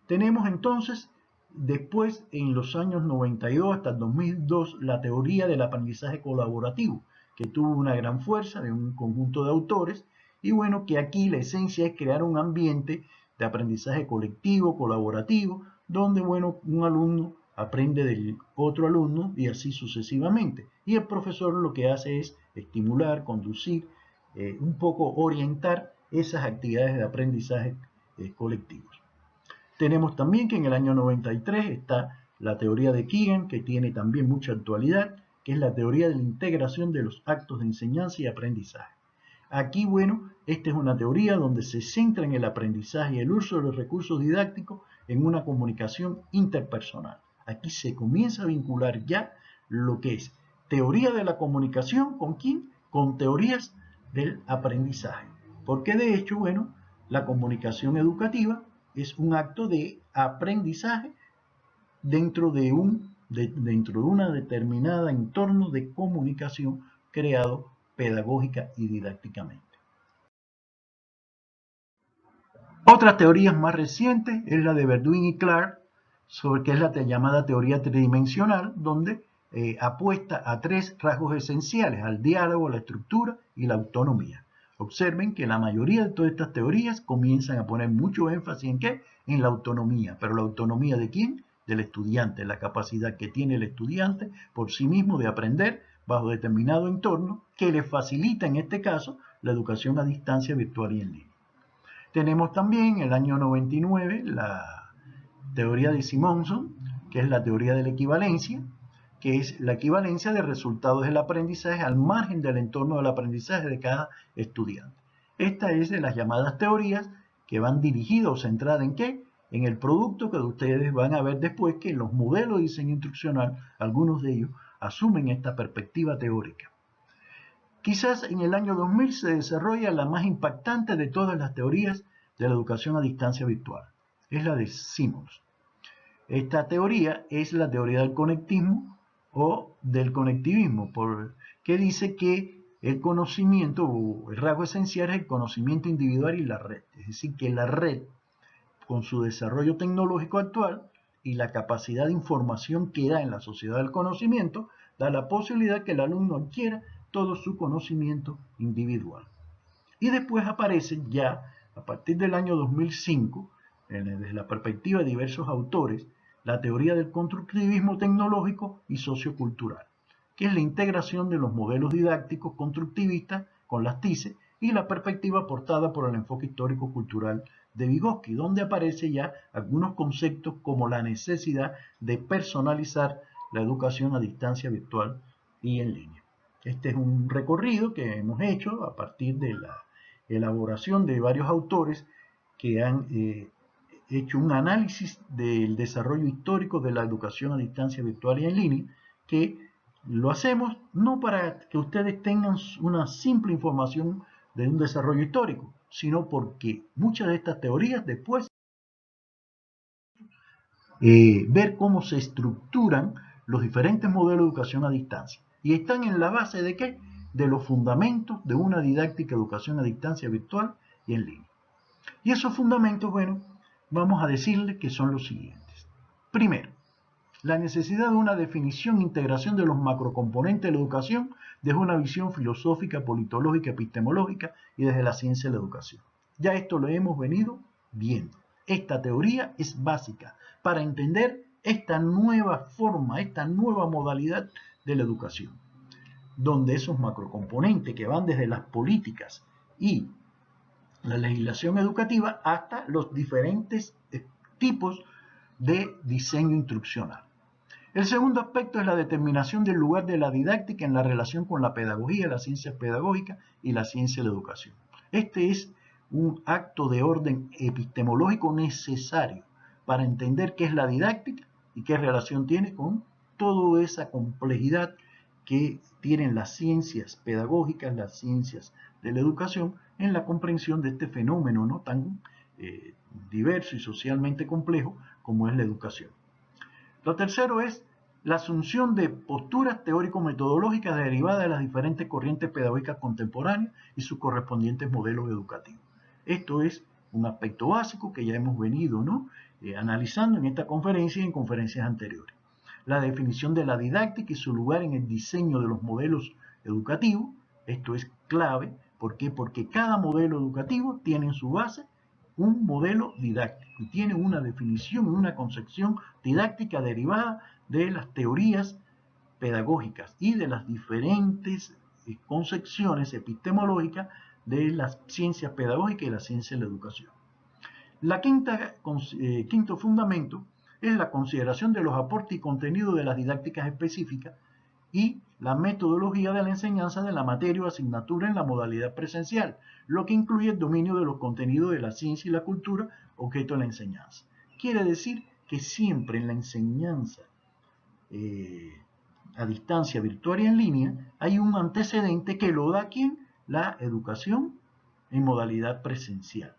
Tenemos entonces, después, en los años 92 hasta el 2002, la teoría del aprendizaje colaborativo, que tuvo una gran fuerza de un conjunto de autores, y bueno, que aquí la esencia es crear un ambiente de aprendizaje colectivo, colaborativo, donde, bueno, un alumno aprende del otro alumno y así sucesivamente. Y el profesor lo que hace es estimular, conducir, un poco orientar esas actividades de aprendizaje colectivos. Tenemos también que en el año 93 está la teoría de Keegan, que tiene también mucha actualidad, que es la teoría de la integración de los actos de enseñanza y aprendizaje. Aquí, bueno, esta es una teoría donde se centra en el aprendizaje y el uso de los recursos didácticos en una comunicación interpersonal. Aquí se comienza a vincular ya lo que es teoría de la comunicación, ¿con quién? Con teorías del aprendizaje. Porque de hecho, bueno, la comunicación educativa es un acto de aprendizaje dentro de una determinada entorno de comunicación creado pedagógica y didácticamente. Otras teorías más recientes es la de Berdwin y Clark, sobre que es la llamada teoría tridimensional, donde apuesta a tres rasgos esenciales: al diálogo, la estructura y la autonomía. Observen que la mayoría de todas estas teorías comienzan a poner mucho énfasis en ¿qué? En la autonomía. ¿Pero la autonomía de quién? Del estudiante, la capacidad que tiene el estudiante por sí mismo de aprender bajo determinado entorno que le facilita en este caso la educación a distancia virtual y en línea. Tenemos también en el año 99 la teoría de Simonson, que es la teoría de la equivalencia, que es la equivalencia de resultados del aprendizaje al margen del entorno del aprendizaje de cada estudiante. Esta es de las llamadas teorías que van dirigidas o centradas en ¿qué? En el producto que ustedes van a ver después, que los modelos de diseño instruccional, algunos de ellos, asumen esta perspectiva teórica. Quizás en el año 2000 se desarrolla la más impactante de todas las teorías de la educación a distancia virtual. Es la de Simons. Esta teoría es la teoría del conectivismo o del conectivismo, que dice que el conocimiento o el rasgo esencial es el conocimiento individual y la red. Es decir, que la red, con su desarrollo tecnológico actual y la capacidad de información que da en la sociedad del conocimiento, da la posibilidad que el alumno adquiera todo su conocimiento individual. Y después aparecen ya, a partir del año 2005, desde la perspectiva de diversos autores, la teoría del constructivismo tecnológico y sociocultural, que es la integración de los modelos didácticos constructivistas con las TICE y la perspectiva aportada por el enfoque histórico-cultural de Vygotsky, donde aparecen ya algunos conceptos como la necesidad de personalizar la educación a distancia virtual y en línea. Este es un recorrido que hemos hecho a partir de la elaboración de varios autores que han hecho un análisis del desarrollo histórico de la educación a distancia virtual y en línea, que lo hacemos no para que ustedes tengan una simple información de un desarrollo histórico, sino porque muchas de estas teorías después ver cómo se estructuran los diferentes modelos de educación a distancia. Y están en la base de ¿qué? De los fundamentos de una didáctica de educación a distancia virtual y en línea. Y esos fundamentos, bueno, vamos a decirles que son los siguientes. Primero, la necesidad de una definición e integración de los macrocomponentes de la educación desde una visión filosófica, politológica, epistemológica y desde la ciencia de la educación. Ya esto lo hemos venido viendo. Esta teoría es básica para entender esta nueva forma, esta nueva modalidad de la educación, donde esos macrocomponentes que van desde las políticas y la legislación educativa hasta los diferentes tipos de diseño instruccional. El segundo aspecto es la determinación del lugar de la didáctica en la relación con la pedagogía, las ciencias pedagógicas y la ciencia de la educación. Este es un acto de orden epistemológico necesario para entender qué es la didáctica y qué relación tiene con toda esa complejidad que tienen las ciencias pedagógicas, las ciencias de la educación en la comprensión de este fenómeno no tan diverso y socialmente complejo como es la educación. Lo tercero es la asunción de posturas teórico-metodológicas derivadas de las diferentes corrientes pedagógicas contemporáneas y sus correspondientes modelos educativos. Esto es un aspecto básico que ya hemos venido analizando en esta conferencia y en conferencias anteriores. La definición de la didáctica y su lugar en el diseño de los modelos educativos. Esto es clave. ¿Por qué? Porque cada modelo educativo tiene en su base un modelo didáctico y tiene una definición y una concepción didáctica derivada de las teorías pedagógicas y de las diferentes concepciones epistemológicas de las ciencias pedagógicas y la ciencia de la educación. Quinto fundamento es la consideración de los aportes y contenidos de las didácticas específicas y la metodología de la enseñanza de la materia o asignatura en la modalidad presencial, lo que incluye el dominio de los contenidos de la ciencia y la cultura, objeto de la enseñanza. Quiere decir que siempre en la enseñanza a distancia virtual y en línea hay un antecedente que lo da ¿quién? La educación en modalidad presencial.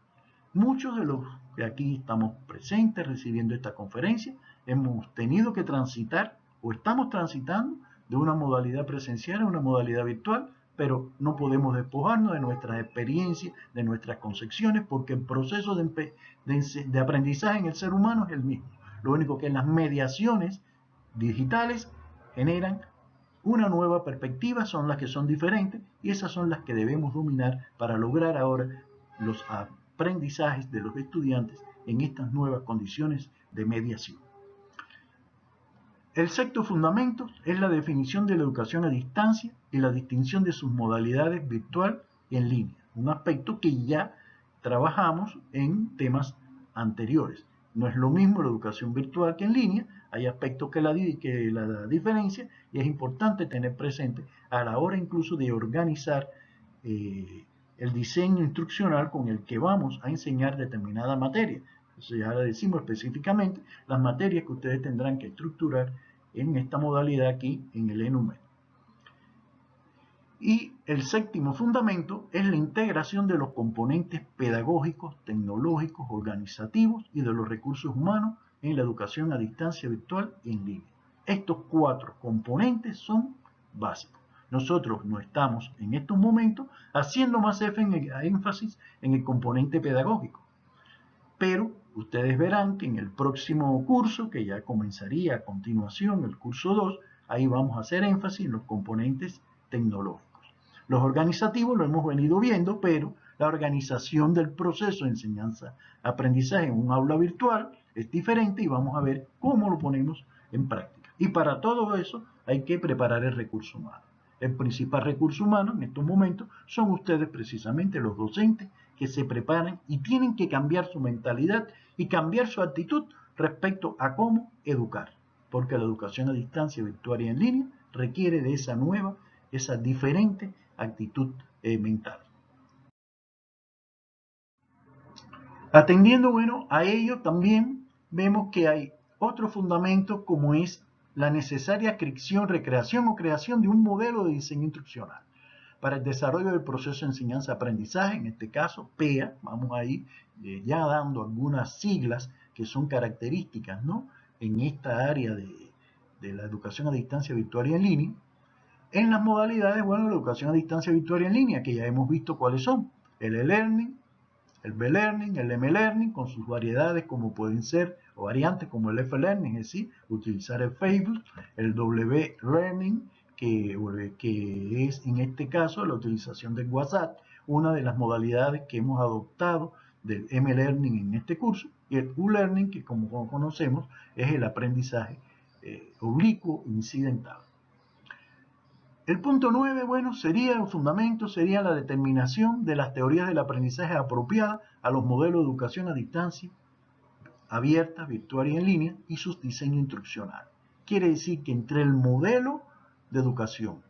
Muchos de los que aquí estamos presentes recibiendo esta conferencia hemos tenido que transitar o estamos transitando de una modalidad presencial a una modalidad virtual, pero no podemos despojarnos de nuestras experiencias, de nuestras concepciones, porque el proceso de aprendizaje en el ser humano es el mismo. Lo único que las mediaciones digitales generan una nueva perspectiva, son las que son diferentes y esas son las que debemos dominar para lograr ahora los aprendizajes de los estudiantes en estas nuevas condiciones de mediación. El sexto fundamento es la definición de la educación a distancia y la distinción de sus modalidades virtual y en línea, un aspecto que ya trabajamos en temas anteriores. No es lo mismo la educación virtual que en línea, hay aspectos que la diferencia y es importante tener presente a la hora incluso de organizar el diseño instruccional con el que vamos a enseñar determinada materia. Entonces ya decimos específicamente las materias que ustedes tendrán que estructurar en esta modalidad aquí en el ENUMED. Y el séptimo fundamento es la integración de los componentes pedagógicos, tecnológicos, organizativos y de los recursos humanos en la educación a distancia virtual y en línea. Estos 4 componentes son básicos. Nosotros no estamos en estos momentos haciendo más énfasis en el componente pedagógico, pero ustedes verán que en el próximo curso, que ya comenzaría a continuación, el curso 2, ahí vamos a hacer énfasis en los componentes tecnológicos. Los organizativos lo hemos venido viendo, pero la organización del proceso de enseñanza-aprendizaje en un aula virtual es diferente y vamos a ver cómo lo ponemos en práctica. Y para todo eso hay que preparar el recurso humano. El principal recurso humano en estos momentos son ustedes precisamente los docentes que se preparan y tienen que cambiar su mentalidad y cambiar su actitud respecto a cómo educar, porque la educación a distancia, virtual y en línea requiere de esa nueva, esa diferente actitud mental. Atendiendo, bueno, a ello también vemos que hay otro fundamento como es la necesaria recreación o creación de un modelo de diseño instruccional para el desarrollo del proceso de enseñanza-aprendizaje, en este caso PEA, vamos ahí ya dando algunas siglas que son características, ¿no?, en esta área de la educación a distancia virtual y en línea. En las modalidades, bueno, la educación a distancia virtual y en línea, que ya hemos visto cuáles son: el e-learning, el B-learning, el M-learning, con sus variedades como pueden ser, o variantes como el F-learning, es decir, utilizar el Facebook, el W-learning, que es en este caso la utilización del WhatsApp, una de las modalidades que hemos adoptado del M-learning en este curso, y el U-learning, que como conocemos es el aprendizaje oblicuo incidental. El punto 9, bueno, el fundamento sería la determinación de las teorías del aprendizaje apropiadas a los modelos de educación a distancia, abierta, virtual y en línea, y sus diseños instruccionales. Quiere decir que entre el modelo de educación,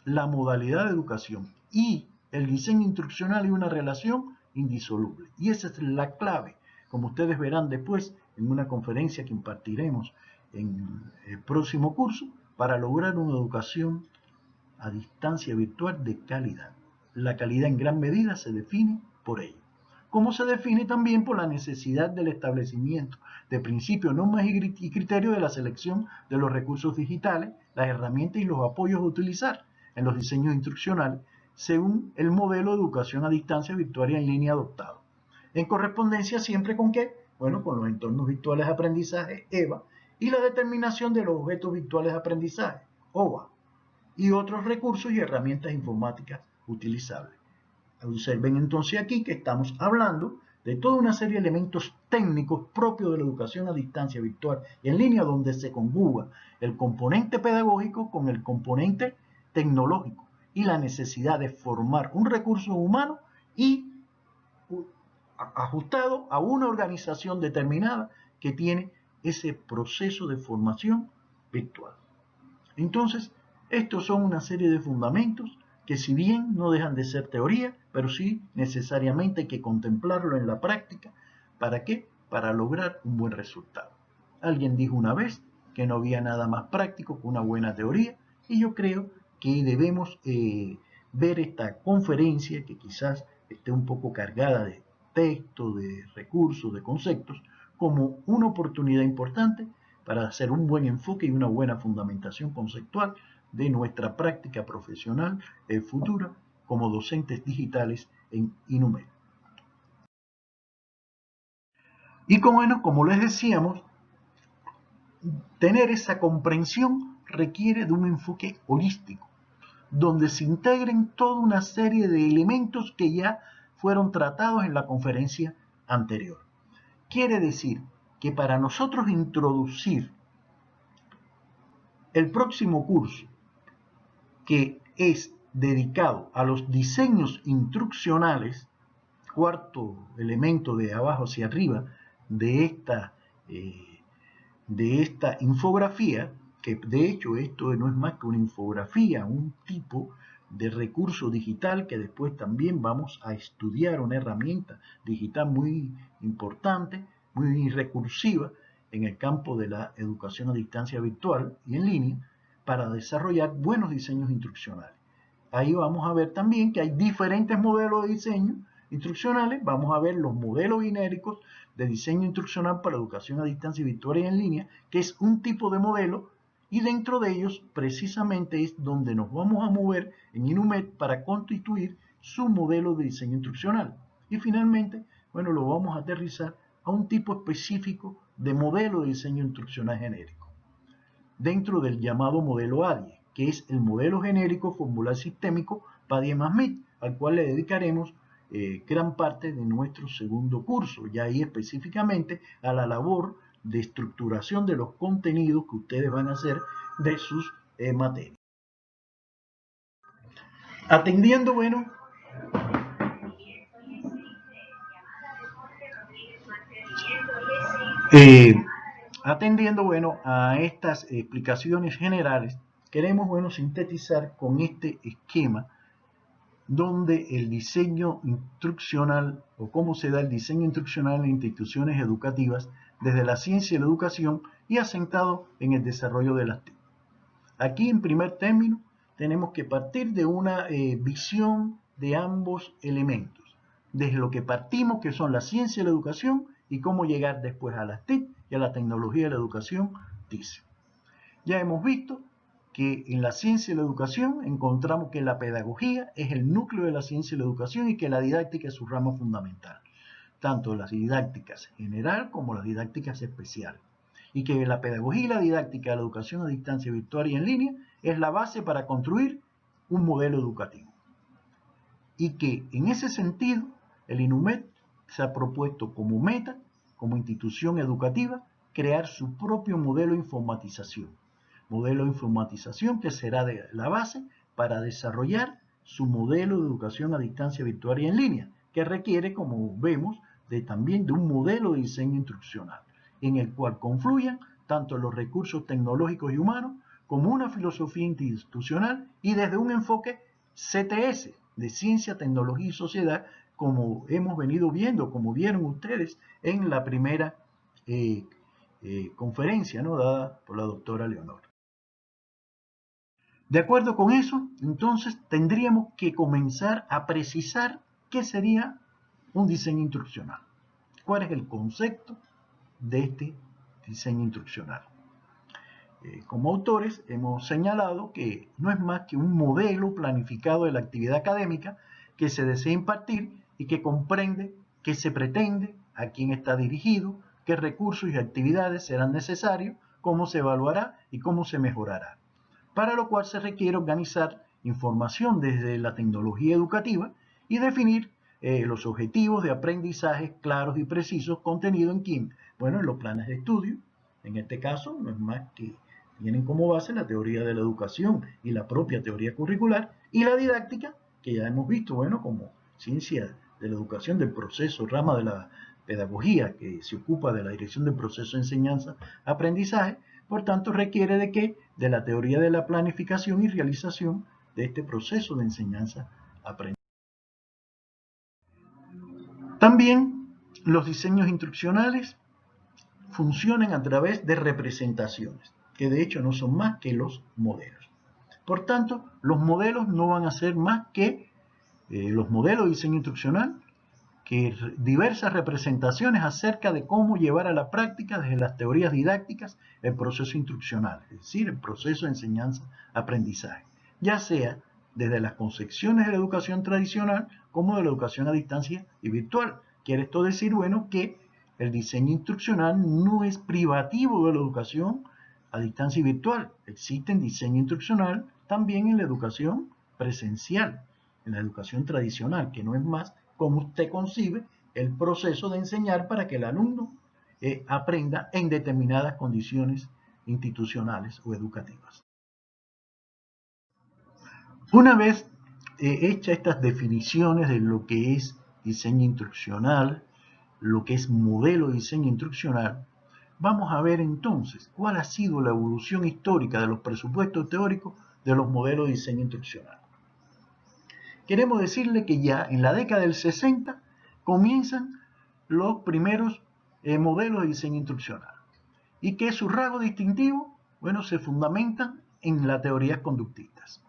la modalidad de educación y el diseño instruccional hay una relación indisoluble. Y esa es la clave, como ustedes verán después en una conferencia que impartiremos en el próximo curso, para lograr una educación a distancia virtual de calidad. La calidad en gran medida se define por ello, como se define también por la necesidad del establecimiento de principios, normas y criterios de la selección de los recursos digitales, las herramientas y los apoyos a utilizar en los diseños instruccionales según el modelo de educación a distancia virtual y en línea adoptado. En correspondencia siempre con ¿qué? Bueno, con los entornos virtuales de aprendizaje, EVA, y la determinación de los objetos virtuales de aprendizaje, OVA, y otros recursos y herramientas informáticas utilizables. Observen entonces aquí que estamos hablando de toda una serie de elementos técnicos propios de la educación a distancia virtual y en línea, donde se conjuga el componente pedagógico con el componente tecnológico y la necesidad de formar un recurso humano y ajustado a una organización determinada que tiene ese proceso de formación virtual. Entonces, estos son una serie de fundamentos que, si bien no dejan de ser teoría, pero sí necesariamente hay que contemplarlo en la práctica. ¿Para qué? Para lograr un buen resultado. Alguien dijo una vez que no había nada más práctico que una buena teoría, y yo creo que debemos ver esta conferencia, que quizás esté un poco cargada de texto, de recursos, de conceptos, como una oportunidad importante para hacer un buen enfoque y una buena fundamentación conceptual de nuestra práctica profesional futura como docentes digitales en INUMED. Y como les decíamos, tener esa comprensión requiere de un enfoque holístico, donde se integren toda una serie de elementos que ya fueron tratados en la conferencia anterior. Quiere decir que para nosotros introducir el próximo curso, que es dedicado a los diseños instruccionales, cuarto elemento de abajo hacia arriba de esta infografía, que de hecho esto no es más que una infografía, un tipo de recurso digital que después también vamos a estudiar, una herramienta digital muy importante, muy recursiva en el campo de la educación a distancia virtual y en línea, para desarrollar buenos diseños instruccionales. Ahí vamos a ver también que hay diferentes modelos de diseño instruccionales. Vamos a ver los modelos genéricos de diseño instruccional para educación a distancia virtual y en línea, que es un tipo de modelo, y dentro de ellos precisamente es donde nos vamos a mover en INUMED para constituir su modelo de diseño instruccional. Y finalmente, bueno, lo vamos a aterrizar a un tipo específico de modelo de diseño instruccional genérico, dentro del llamado modelo ADIE, que es el modelo genérico formular sistémico PADIE+MIT, al cual le dedicaremos gran parte de nuestro segundo curso, ya ahí específicamente a la labor de estructuración de los contenidos que ustedes van a hacer de sus materias. Atendiendo, bueno, a estas explicaciones generales, queremos sintetizar con este esquema donde el diseño instruccional, o cómo se da el diseño instruccional en instituciones educativas desde la ciencia y la educación y asentado en el desarrollo de las TIC. Aquí en primer término tenemos que partir de una visión de ambos elementos, desde lo que partimos, que son la ciencia y la educación, y cómo llegar después a las TIC y a la tecnología de la educación TIC. Ya hemos visto que en la ciencia y la educación encontramos que la pedagogía es el núcleo de la ciencia y la educación y que la didáctica es su rama fundamental, tanto las didácticas general como las didácticas especiales, y que la pedagogía y la didáctica de la educación a distancia virtual y en línea es la base para construir un modelo educativo. Y que en ese sentido el INUMED se ha propuesto como meta, como institución educativa, crear su propio modelo de informatización. Modelo de informatización que será de la base para desarrollar su modelo de educación a distancia virtual y en línea, que requiere, como vemos, también de un modelo de diseño instruccional, en el cual confluyan tanto los recursos tecnológicos y humanos como una filosofía institucional y desde un enfoque CTS, de ciencia, tecnología y sociedad, como hemos venido viendo, como vieron ustedes en la primera conferencia, ¿no?, dada por la doctora Leonor. De acuerdo con eso, entonces tendríamos que comenzar a precisar qué sería un diseño instruccional. ¿Cuál es el concepto de este diseño instruccional? Como autores hemos señalado que no es más que un modelo planificado de la actividad académica que se desea impartir y que comprende qué se pretende, a quién está dirigido, qué recursos y actividades serán necesarios, cómo se evaluará y cómo se mejorará. Para lo cual se requiere organizar información desde la tecnología educativa y definir los objetivos de aprendizaje claros y precisos contenidos en quién. Bueno, en los planes de estudio. En este caso, no es más que tienen como base la teoría de la educación y la propia teoría curricular y la didáctica, que ya hemos visto, bueno, como ciencia de la educación del proceso, rama de la pedagogía que se ocupa de la dirección del proceso de enseñanza-aprendizaje, por tanto requiere de qué? De la teoría de la planificación y realización de este proceso de enseñanza-aprendizaje. También los diseños instruccionales funcionan a través de representaciones, que de hecho no son más que los modelos. Por tanto, los modelos no van a ser más que los modelos de diseño instruccional, que diversas representaciones acerca de cómo llevar a la práctica desde las teorías didácticas el proceso instruccional, es decir, el proceso de enseñanza-aprendizaje, ya sea desde las concepciones de la educación tradicional como de la educación a distancia y virtual. Quiere esto decir, bueno, que el diseño instruccional no es privativo de la educación a distancia y virtual. Existe diseño instruccional también en la educación presencial, en la educación tradicional, que no es más como usted concibe el proceso de enseñar para que el alumno aprenda en determinadas condiciones institucionales o educativas. Una vez hechas estas definiciones de lo que es diseño instruccional, lo que es modelo de diseño instruccional, vamos a ver entonces cuál ha sido la evolución histórica de los presupuestos teóricos de los modelos de diseño instruccional. Queremos decirle que ya en la década del 60 comienzan los primeros modelos de diseño instruccional y que sus rasgos distintivos, bueno, se fundamentan en las teorías conductistas.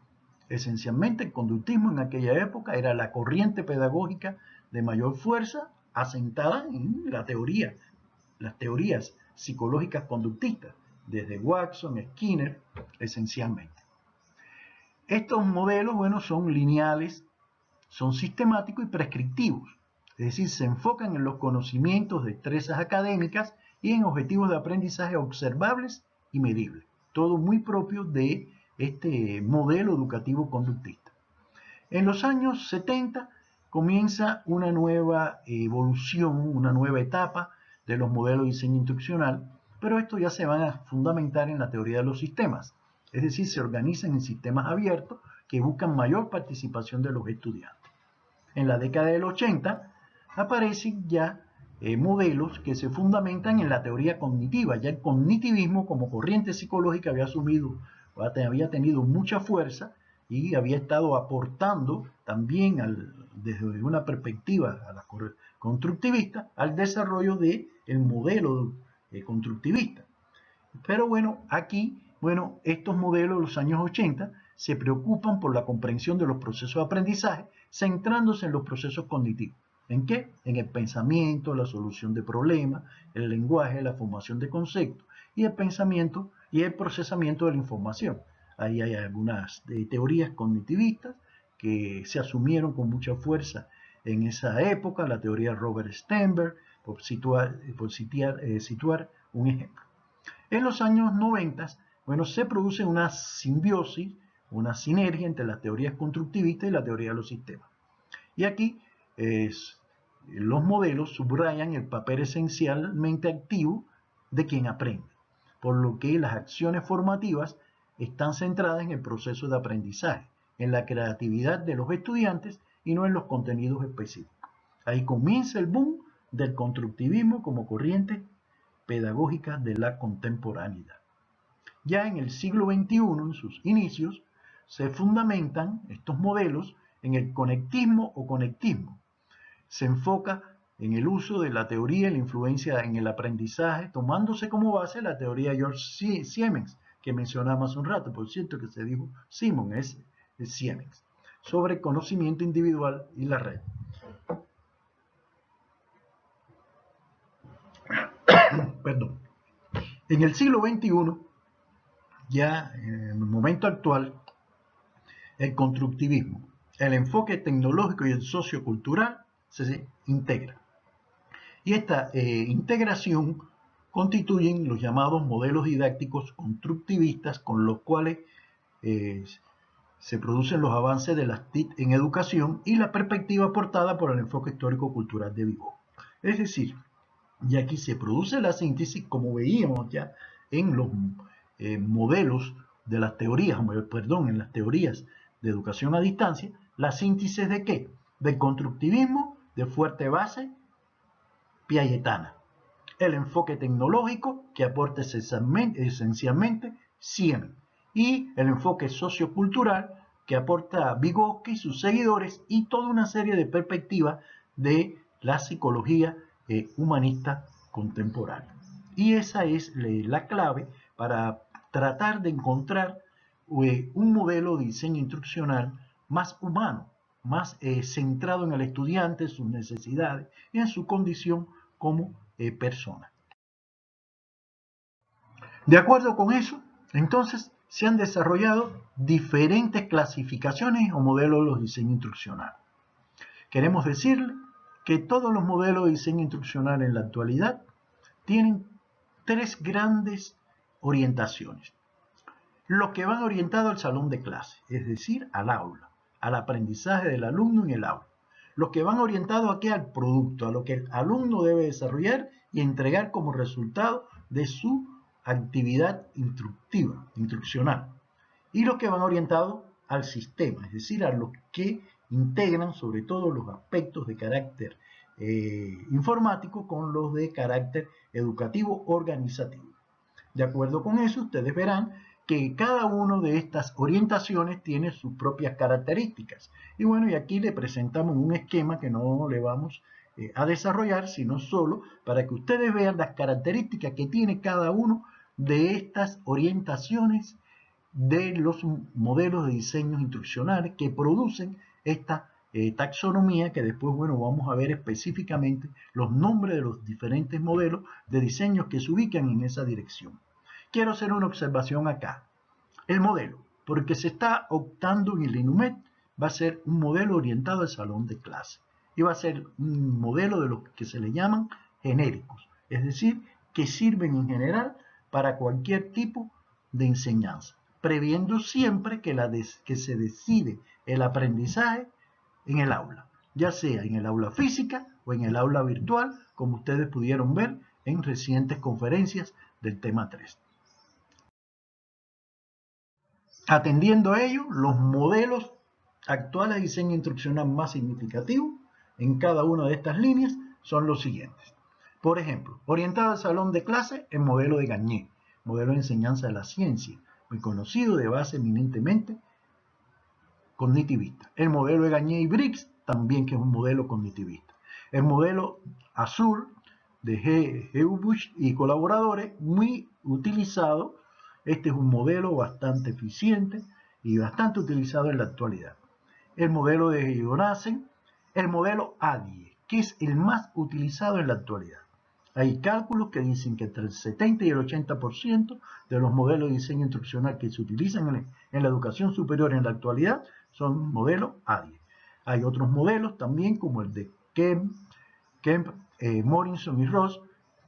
Esencialmente el conductismo en aquella época era la corriente pedagógica de mayor fuerza asentada en la teoría, las teorías psicológicas conductistas, desde Watson, Skinner, esencialmente. Estos modelos, bueno, son lineales, son sistemáticos y prescriptivos, es decir, se enfocan en los conocimientos, destrezas académicas y en objetivos de aprendizaje observables y medibles, todo muy propio de este modelo educativo conductista. En los años 70 comienza una nueva evolución, una nueva etapa de los modelos de diseño instruccional, pero esto ya se van a fundamentar en la teoría de los sistemas, es decir, se organizan en sistemas abiertos que buscan mayor participación de los estudiantes. En la década del 80 aparecen ya modelos que se fundamentan en la teoría cognitiva. Ya el cognitivismo como corriente psicológica había tenido mucha fuerza y había estado aportando también desde una perspectiva a la constructivista al desarrollo del modelo constructivista. Pero bueno, aquí Bueno, estos modelos de los años 80 se preocupan por la comprensión de los procesos de aprendizaje, centrándose en los procesos cognitivos. ¿En qué? En el pensamiento, la solución de problemas, el lenguaje, la formación de conceptos y el pensamiento y el procesamiento de la información. Ahí hay algunas teorías cognitivistas que se asumieron con mucha fuerza en esa época, la teoría de Robert Sternberg, por situar un ejemplo. En los años 90, bueno, se produce una simbiosis, una sinergia entre las teorías constructivistas y la teoría de los sistemas. Y aquí los modelos subrayan el papel esencialmente activo de quien aprende, por lo que las acciones formativas están centradas en el proceso de aprendizaje, en la creatividad de los estudiantes y no en los contenidos específicos. Ahí comienza el boom del constructivismo como corriente pedagógica de la contemporaneidad. Ya en el siglo XXI, en sus inicios, se fundamentan estos modelos en el conectismo o conectismo. Se enfoca en el uso de la teoría y la influencia en el aprendizaje, tomándose como base la teoría de George Siemens, que mencionamos hace un rato, por cierto que se dijo Simon, es Siemens, sobre conocimiento individual y la red. Perdón. En el siglo XXI, ya en el momento actual, el constructivismo, el enfoque tecnológico y el sociocultural se integra. Y esta integración constituyen los llamados modelos didácticos constructivistas con los cuales se producen los avances de las TIC en educación y la perspectiva aportada por el enfoque histórico-cultural de Vygotsky. Es decir, y aquí se produce la síntesis, como veíamos ya en los modelos de las teorías, en las teorías de educación a distancia, la síntesis de ¿qué? Del constructivismo de fuerte base piagetana, el enfoque tecnológico que aporta esencialmente Siemens y el enfoque sociocultural que aporta Vygotsky y sus seguidores y toda una serie de perspectivas de la psicología humanista contemporánea. Y esa es la clave para tratar de encontrar un modelo de diseño instruccional más humano, más centrado en el estudiante, sus necesidades y en su condición como persona. De acuerdo con eso, entonces se han desarrollado diferentes clasificaciones o modelos de los diseños instruccionales. Queremos decirle que todos los modelos de diseño instruccional en la actualidad tienen tres grandes orientaciones. Los que van orientados al salón de clase, es decir, al aula, al aprendizaje del alumno en el aula. Los que van orientados aquí al producto, a lo que el alumno debe desarrollar y entregar como resultado de su actividad instruccional. Y los que van orientados al sistema, es decir, a los que integran sobre todo los aspectos de carácter informático con los de carácter educativo organizativo. De acuerdo con eso, ustedes verán que cada una de estas orientaciones tiene sus propias características. Y bueno, y aquí le presentamos un esquema que no le vamos a desarrollar, sino solo para que ustedes vean las características que tiene cada uno de estas orientaciones de los modelos de diseños instruccionales que producen esta taxonomía, que después, bueno, vamos a ver específicamente los nombres de los diferentes modelos de diseños que se ubican en esa dirección. Quiero hacer una observación acá. El modelo, porque se está optando en el INUMED, va a ser un modelo orientado al salón de clase. Y va a ser un modelo de lo que se le llaman genéricos, es decir, que sirven en general para cualquier tipo de enseñanza, previendo siempre que se decide el aprendizaje en el aula, ya sea en el aula física o en el aula virtual, como ustedes pudieron ver en recientes conferencias del tema 3. Atendiendo a ello, los modelos actuales de diseño instruccional más significativos en cada una de estas líneas son los siguientes. Por ejemplo, orientado al salón de clase, el modelo de Gagné, modelo de enseñanza de la ciencia, muy conocido, de base eminentemente cognitivista. El modelo de Gagné y Briggs, también que es un modelo cognitivista. El modelo Azul de G. Bush y colaboradores, muy utilizado Este es un modelo bastante eficiente y bastante utilizado en la actualidad. El modelo de Fibonacci, el modelo ADIE, que es el más utilizado en la actualidad. Hay cálculos que dicen que entre el 70 y el 80% de los modelos de diseño instruccional que se utilizan en la educación superior en la actualidad son modelos ADIE. Hay otros modelos también como el de Kemp, Morrison y Ross,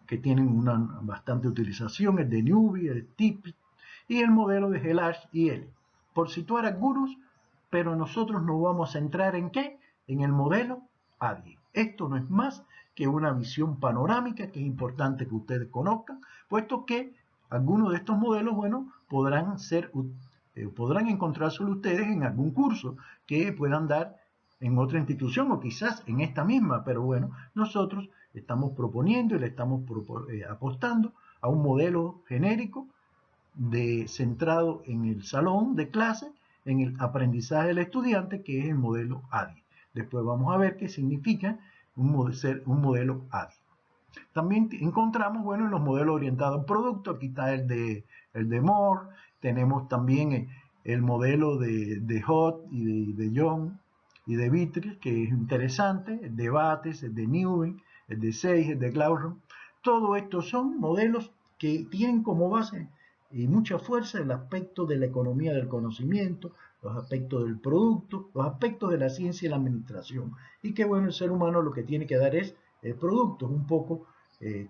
que tienen una bastante utilización, el de Newby, el TIP, y el modelo de Gelage y L. Por situar algunos, pero nosotros nos vamos a centrar en ¿qué? En el modelo ADIE. Esto no es más que una visión panorámica que es importante que ustedes conozcan, puesto que algunos de estos modelos, bueno, podrán encontrárselo ustedes en algún curso que puedan dar en otra institución o quizás en esta misma, pero bueno, nosotros estamos proponiendo y le estamos apostando a un modelo genérico centrado en el salón de clase, en el aprendizaje del estudiante, que es el modelo ADIE. Después vamos a ver qué significa ser un modelo ADIE. También encontramos, bueno, en los modelos orientados a producto, aquí está el de Moore, tenemos también el modelo de Hott y de Young y de Vitry, que es interesante, el de Bates, el de Newman, el de Sage, el de Clausen. Todos estos son modelos que tienen como base y mucha fuerza el aspecto de la economía del conocimiento, los aspectos del producto, los aspectos de la ciencia y la administración. Y que bueno, el ser humano lo que tiene que dar es el producto, un poco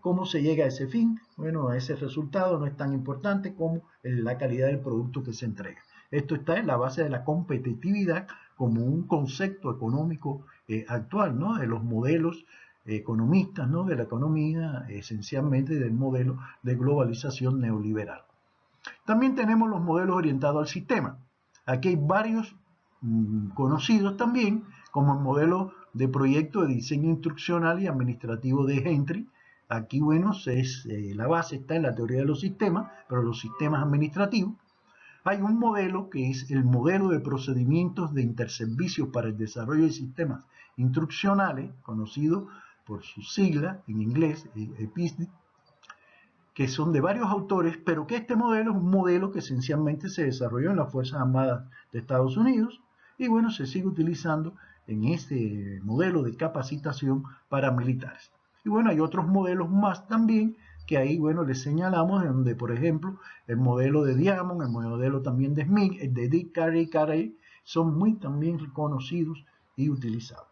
cómo se llega a ese fin. Bueno, a ese resultado no es tan importante como la calidad del producto que se entrega. Esto está en la base de la competitividad como un concepto económico actual, ¿no? De los modelos economistas, ¿no? De la economía, esencialmente del modelo de globalización neoliberal. También tenemos los modelos orientados al sistema. Aquí hay varios conocidos también, como el modelo de proyecto de diseño instruccional y administrativo de Gentry. Aquí, bueno, la base está en la teoría de los sistemas, pero los sistemas administrativos. Hay un modelo que es el modelo de procedimientos de interservicios para el desarrollo de sistemas instruccionales, conocido por su sigla en inglés, EPISD, que son de varios autores, pero que este modelo es un modelo que esencialmente se desarrolló en las Fuerzas Armadas de Estados Unidos y bueno, se sigue utilizando en este modelo de capacitación para militares. Y bueno, hay otros modelos más también que ahí, bueno, les señalamos, en donde, por ejemplo, el modelo de Diamond, el modelo también de Smith, el de Dick Carey, son muy también reconocidos y utilizados.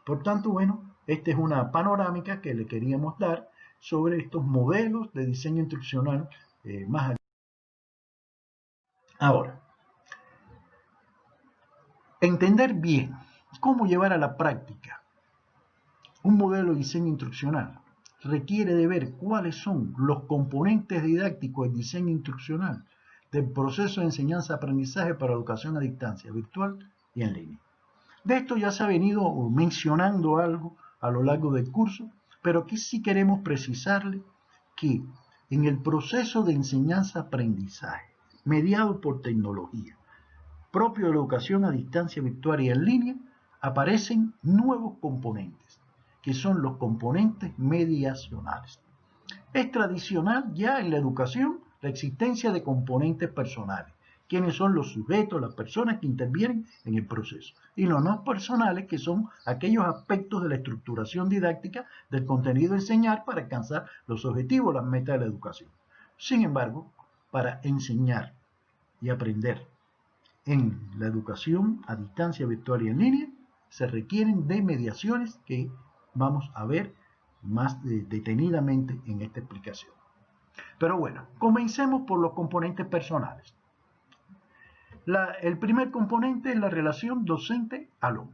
Por tanto, bueno, esta es una panorámica que le queríamos dar sobre estos modelos de diseño instruccional más allá. Ahora, entender bien cómo llevar a la práctica un modelo de diseño instruccional requiere de ver cuáles son los componentes didácticos del diseño instruccional del proceso de enseñanza-aprendizaje para educación a distancia, virtual y en línea. De esto ya se ha venido mencionando algo a lo largo del curso, pero aquí sí queremos precisarle que en el proceso de enseñanza-aprendizaje, mediado por tecnología, propio de la educación a distancia virtual y en línea, aparecen nuevos componentes, que son los componentes mediacionales. Es tradicional ya en la educación la existencia de componentes personales, quienes son los sujetos, las personas que intervienen en el proceso, y los no personales, que son aquellos aspectos de la estructuración didáctica del contenido a enseñar para alcanzar los objetivos, las metas de la educación. Sin embargo, para enseñar y aprender en la educación a distancia virtual y en línea, se requieren de mediaciones que vamos a ver más detenidamente en esta explicación. Pero bueno, comencemos por los componentes personales. El primer componente es la relación docente-alumno.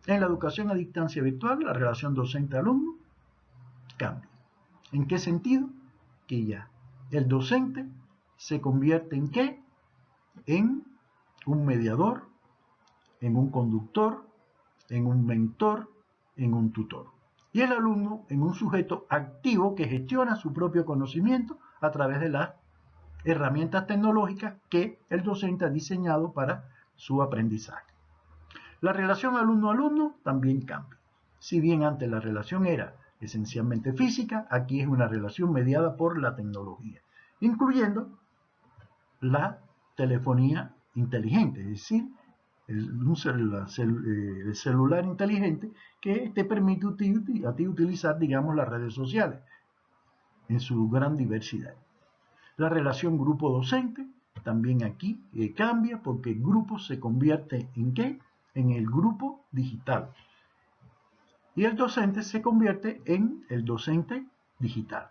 En la educación a distancia virtual, la relación docente-alumno cambia. ¿En qué sentido? Que ya el docente se convierte en ¿qué? En un mediador, en un conductor, en un mentor, en un tutor. Y el alumno en un sujeto activo que gestiona su propio conocimiento a través de las herramientas tecnológicas que el docente ha diseñado para su aprendizaje. La relación alumno-alumno también cambia. Si bien antes la relación era esencialmente física, aquí es una relación mediada por la tecnología, incluyendo la telefonía inteligente, es decir, el celular inteligente que te permite a ti utilizar, digamos, las redes sociales en su gran diversidad. La relación grupo-docente también aquí cambia porque el grupo se convierte en ¿qué? En el grupo digital. Y el docente se convierte en el docente digital.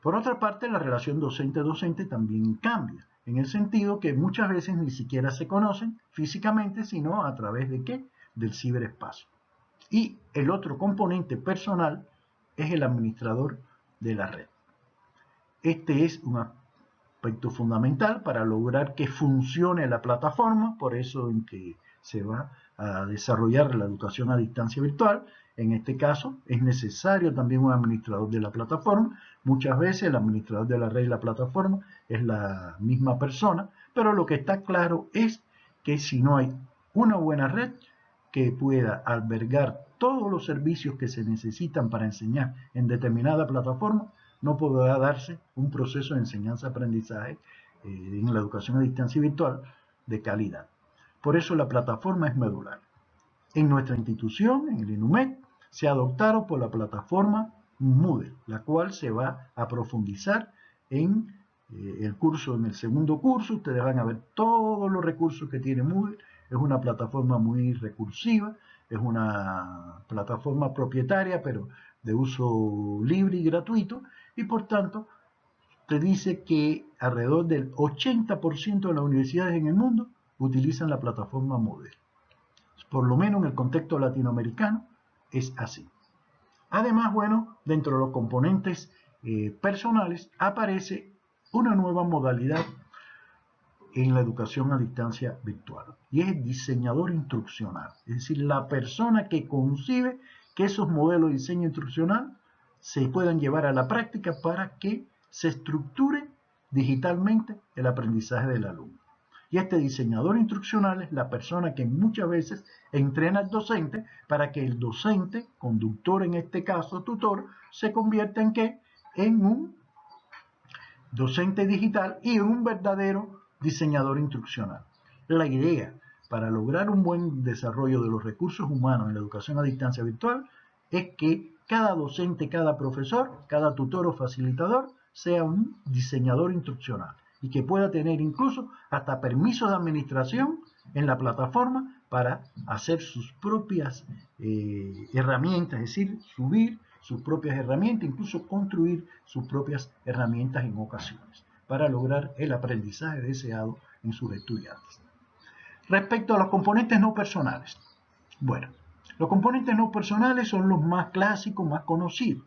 Por otra parte, la relación docente-docente también cambia, en el sentido que muchas veces ni siquiera se conocen físicamente, sino a través de ¿qué? Del ciberespacio. Y el otro componente personal es el administrador de la red. Este es un aspecto fundamental para lograr que funcione la plataforma, por eso en que se va a desarrollar la educación a distancia virtual. En este caso es necesario también un administrador de la plataforma. Muchas veces el administrador de la red y la plataforma es la misma persona, pero lo que está claro es que si no hay una buena red que pueda albergar todos los servicios que se necesitan para enseñar en determinada plataforma, no podrá darse un proceso de enseñanza-aprendizaje en la educación a distancia virtual de calidad. Por eso la plataforma es medular. En nuestra institución, en el INUMED, se adoptaron por la plataforma Moodle, la cual se va a profundizar en el curso, en el segundo curso. Ustedes van a ver todos los recursos que tiene Moodle. Es una plataforma muy recursiva, es una plataforma propietaria, pero de uso libre y gratuito, y por tanto te dice que alrededor del 80% de las universidades en el mundo utilizan la plataforma Moodle. Por lo menos en el contexto latinoamericano es así. Además, bueno, dentro de los componentes personales aparece una nueva modalidad en la educación a distancia virtual, y es el diseñador instruccional, es decir, la persona que concibe que esos modelos de diseño instruccional se puedan llevar a la práctica para que se estructure digitalmente el aprendizaje del alumno. Y este diseñador instruccional es la persona que muchas veces entrena al docente para que el docente, conductor en este caso, tutor, se convierta en ¿qué? En un docente digital y en un verdadero diseñador instruccional. La idea para lograr un buen desarrollo de los recursos humanos en la educación a distancia virtual es que cada docente, cada profesor, cada tutor o facilitador sea un diseñador instruccional y que pueda tener incluso hasta permisos de administración en la plataforma para hacer sus propias herramientas, es decir, subir sus propias herramientas, incluso construir sus propias herramientas en ocasiones, para lograr el aprendizaje deseado en sus estudiantes. Respecto a los componentes no personales, bueno, los componentes no personales son los más clásicos, más conocidos.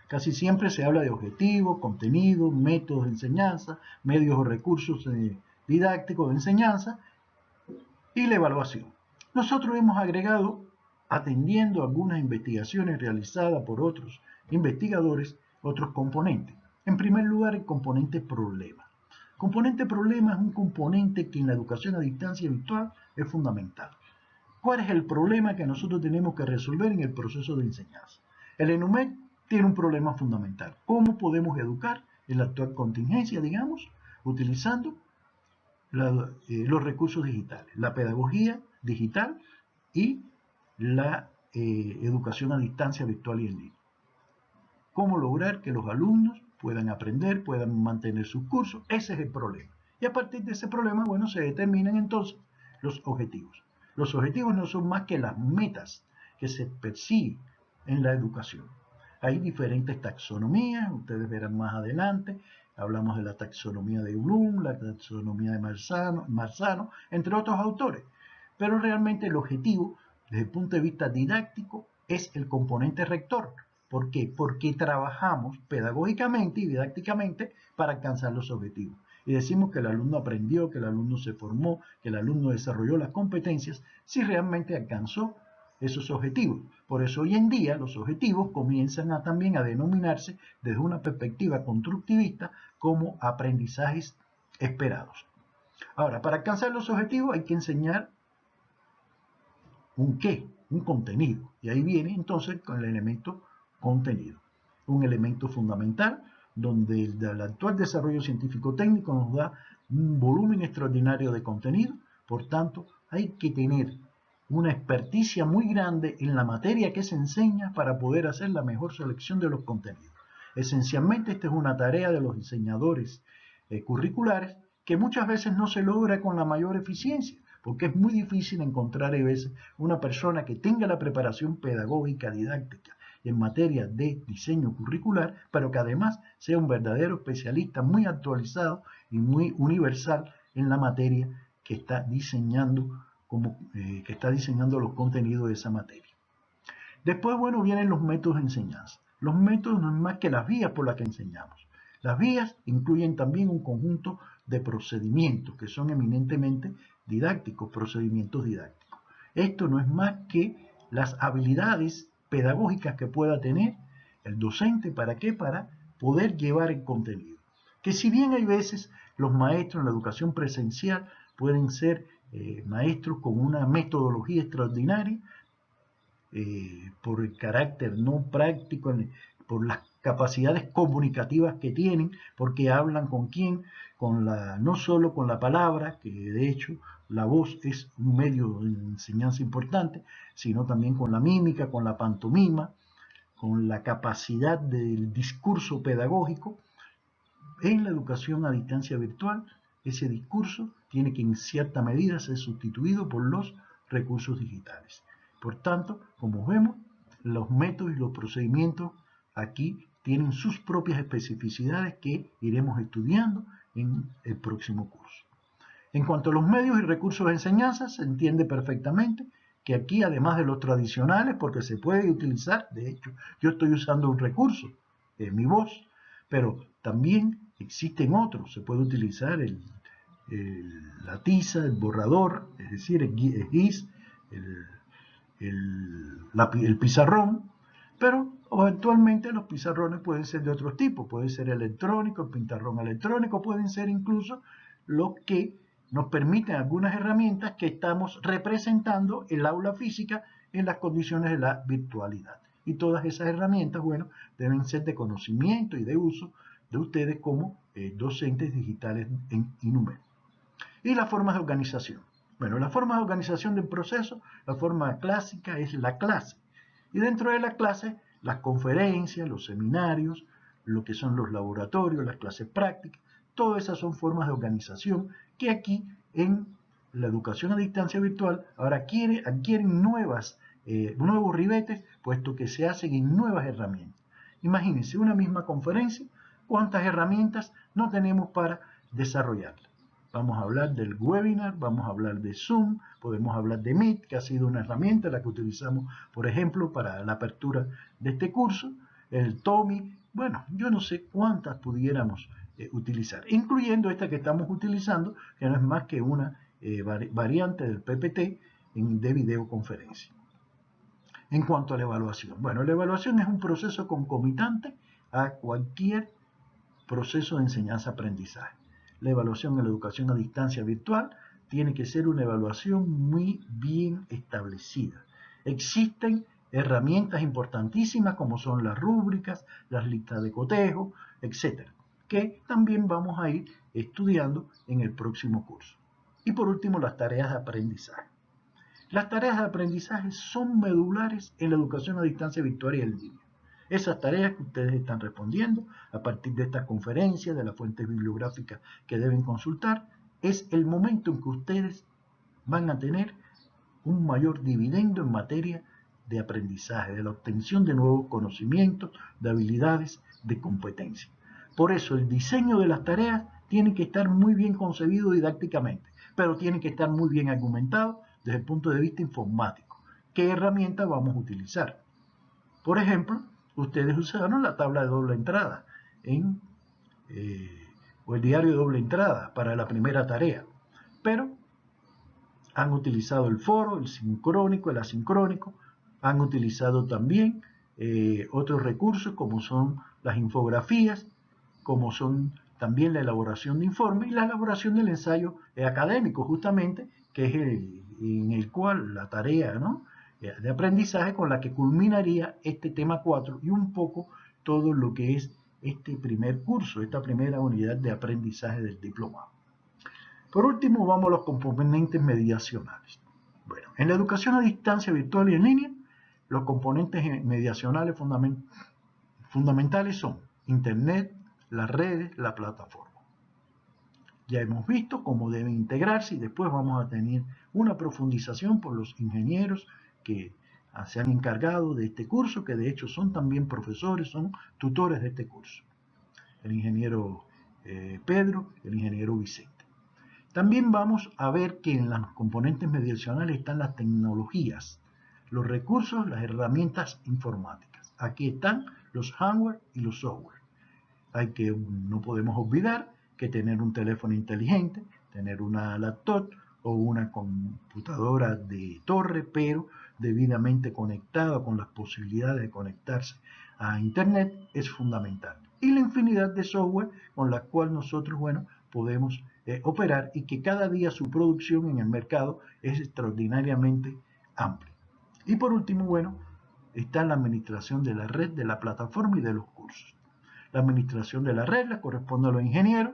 Casi siempre se habla de objetivos, contenidos, métodos de enseñanza, medios o recursos didácticos de enseñanza y la evaluación. Nosotros hemos agregado, atendiendo algunas investigaciones realizadas por otros investigadores, otros componentes. En primer lugar, el componente problema. El componente problema es un componente que en la educación a distancia virtual es fundamental. ¿Cuál es el problema que nosotros tenemos que resolver en el proceso de enseñanza? El ENUMED tiene un problema fundamental. ¿Cómo podemos educar en la actual contingencia, digamos, utilizando los recursos digitales, la pedagogía digital y la educación a distancia virtual y en línea? ¿Cómo lograr que los alumnos puedan aprender, puedan mantener sus cursos? Ese es el problema. Y a partir de ese problema, bueno, se determinan entonces los objetivos. Los objetivos no son más que las metas que se persiguen en la educación. Hay diferentes taxonomías, ustedes verán más adelante. Hablamos de la taxonomía de Bloom, la taxonomía de Marzano, entre otros autores. Pero realmente el objetivo, desde el punto de vista didáctico, es el componente rector. ¿Por qué? Porque trabajamos pedagógicamente y didácticamente para alcanzar los objetivos. Y decimos que el alumno aprendió, que el alumno se formó, que el alumno desarrolló las competencias, si realmente alcanzó esos objetivos. Por eso hoy en día los objetivos comienzan también a denominarse desde una perspectiva constructivista como aprendizajes esperados. Ahora, para alcanzar los objetivos hay que enseñar un qué, un contenido. Y ahí viene entonces con el elemento contenido. Un elemento fundamental donde el actual desarrollo científico-técnico nos da un volumen extraordinario de contenido, por tanto hay que tener una experticia muy grande en la materia que se enseña para poder hacer la mejor selección de los contenidos. Esencialmente esta es una tarea de los diseñadores curriculares que muchas veces no se logra con la mayor eficiencia, porque es muy difícil encontrar a veces una persona que tenga la preparación pedagógica, didáctica en materia de diseño curricular, pero que además sea un verdadero especialista muy actualizado y muy universal en la materia que está diseñando, que está diseñando los contenidos de esa materia. Después, bueno, vienen los métodos de enseñanza. Los métodos no es más que las vías por las que enseñamos. Las vías incluyen también un conjunto de procedimientos que son eminentemente didácticos, procedimientos didácticos. Esto no es más que las habilidades pedagógicas que pueda tener el docente. ¿Para qué? Para poder llevar el contenido. Que si bien hay veces los maestros en la educación presencial pueden ser maestros con una metodología extraordinaria, por el carácter no práctico, por las capacidades comunicativas que tienen, porque hablan con quién, no solo con la palabra, que de hecho la voz es un medio de enseñanza importante, sino también con la mímica, con la pantomima, con la capacidad del discurso pedagógico. En la educación a distancia virtual, ese discurso tiene que en cierta medida ser sustituido por los recursos digitales. Por tanto, como vemos, los métodos y los procedimientos aquí tienen sus propias especificidades que iremos estudiando en el próximo curso. En cuanto a los medios y recursos de enseñanza, se entiende perfectamente que aquí, además de los tradicionales, porque se puede utilizar, de hecho, yo estoy usando un recurso, mi voz, pero también existen otros. Se puede utilizar la tiza, el borrador, es decir, el GIS, el pizarrón, pero eventualmente los pizarrones pueden ser de otro tipo, puede ser electrónico, el pizarrón electrónico, pueden ser incluso los que nos permiten algunas herramientas que estamos representando el aula física en las condiciones de la virtualidad. Y todas esas herramientas, bueno, deben ser de conocimiento y de uso de ustedes como docentes digitales en INUMED. Y las formas de organización. Bueno, la forma de organización del proceso, la forma clásica es la clase. Y dentro de la clase, las conferencias, los seminarios, lo que son los laboratorios, las clases prácticas, todas esas son formas de organización que aquí en la educación a distancia virtual ahora adquieren nuevos ribetes, puesto que se hacen en nuevas herramientas. Imagínense una misma conferencia, cuántas herramientas no tenemos para desarrollarla. Vamos a hablar del webinar, vamos a hablar de Zoom, podemos hablar de Meet, que ha sido una herramienta la que utilizamos, por ejemplo, para la apertura de este curso, el Tomi, bueno, yo no sé cuántas pudiéramos utilizar, incluyendo esta que estamos utilizando, que no es más que una variante del PPT de videoconferencia. En cuanto a la evaluación, bueno, la evaluación es un proceso concomitante a cualquier proceso de enseñanza-aprendizaje. La evaluación en la educación a distancia virtual tiene que ser una evaluación muy bien establecida. Existen herramientas importantísimas como son las rúbricas, las listas de cotejo, etc., que también vamos a ir estudiando en el próximo curso. Y por último, las tareas de aprendizaje. Las tareas de aprendizaje son medulares en la educación a distancia virtual y en línea. Esas tareas que ustedes están respondiendo a partir de estas conferencias, de las fuentes bibliográficas que deben consultar, es el momento en que ustedes van a tener un mayor dividendo en materia de aprendizaje, de la obtención de nuevos conocimientos, de habilidades, de competencias. Por eso el diseño de las tareas tiene que estar muy bien concebido didácticamente, pero tiene que estar muy bien argumentado desde el punto de vista informático. ¿Qué herramienta vamos a utilizar? Por ejemplo, ustedes usaron la tabla de doble entrada o el diario de doble entrada para la primera tarea, pero han utilizado el foro, el sincrónico, el asincrónico, han utilizado también otros recursos como son las infografías, como son también la elaboración de informes y la elaboración del ensayo académico, justamente, que es en el cual la tarea, ¿no?, de aprendizaje con la que culminaría este tema 4 y un poco todo lo que es este primer curso, esta primera unidad de aprendizaje del diplomado. Por último, vamos a los componentes mediacionales. Bueno, en la educación a distancia virtual y en línea, los componentes mediacionales fundamentales son Internet, las redes, la plataforma. Ya hemos visto cómo deben integrarse y después vamos a tener una profundización por los ingenieros que se han encargado de este curso, que de hecho son también profesores, son tutores de este curso. El ingeniero Pedro, el ingeniero Vicente. También vamos a ver que en los componentes mediacionales están las tecnologías, los recursos, las herramientas informáticas. Aquí están los hardware y los software. No podemos olvidar que tener un teléfono inteligente, tener una laptop o una computadora de torre, pero debidamente conectada con las posibilidades de conectarse a Internet es fundamental. Y la infinidad de software con la cual nosotros, podemos operar y que cada día su producción en el mercado es extraordinariamente amplia. Y por último, está la administración de la red, de la plataforma y de los cursos. La administración de la red le corresponde a los ingenieros,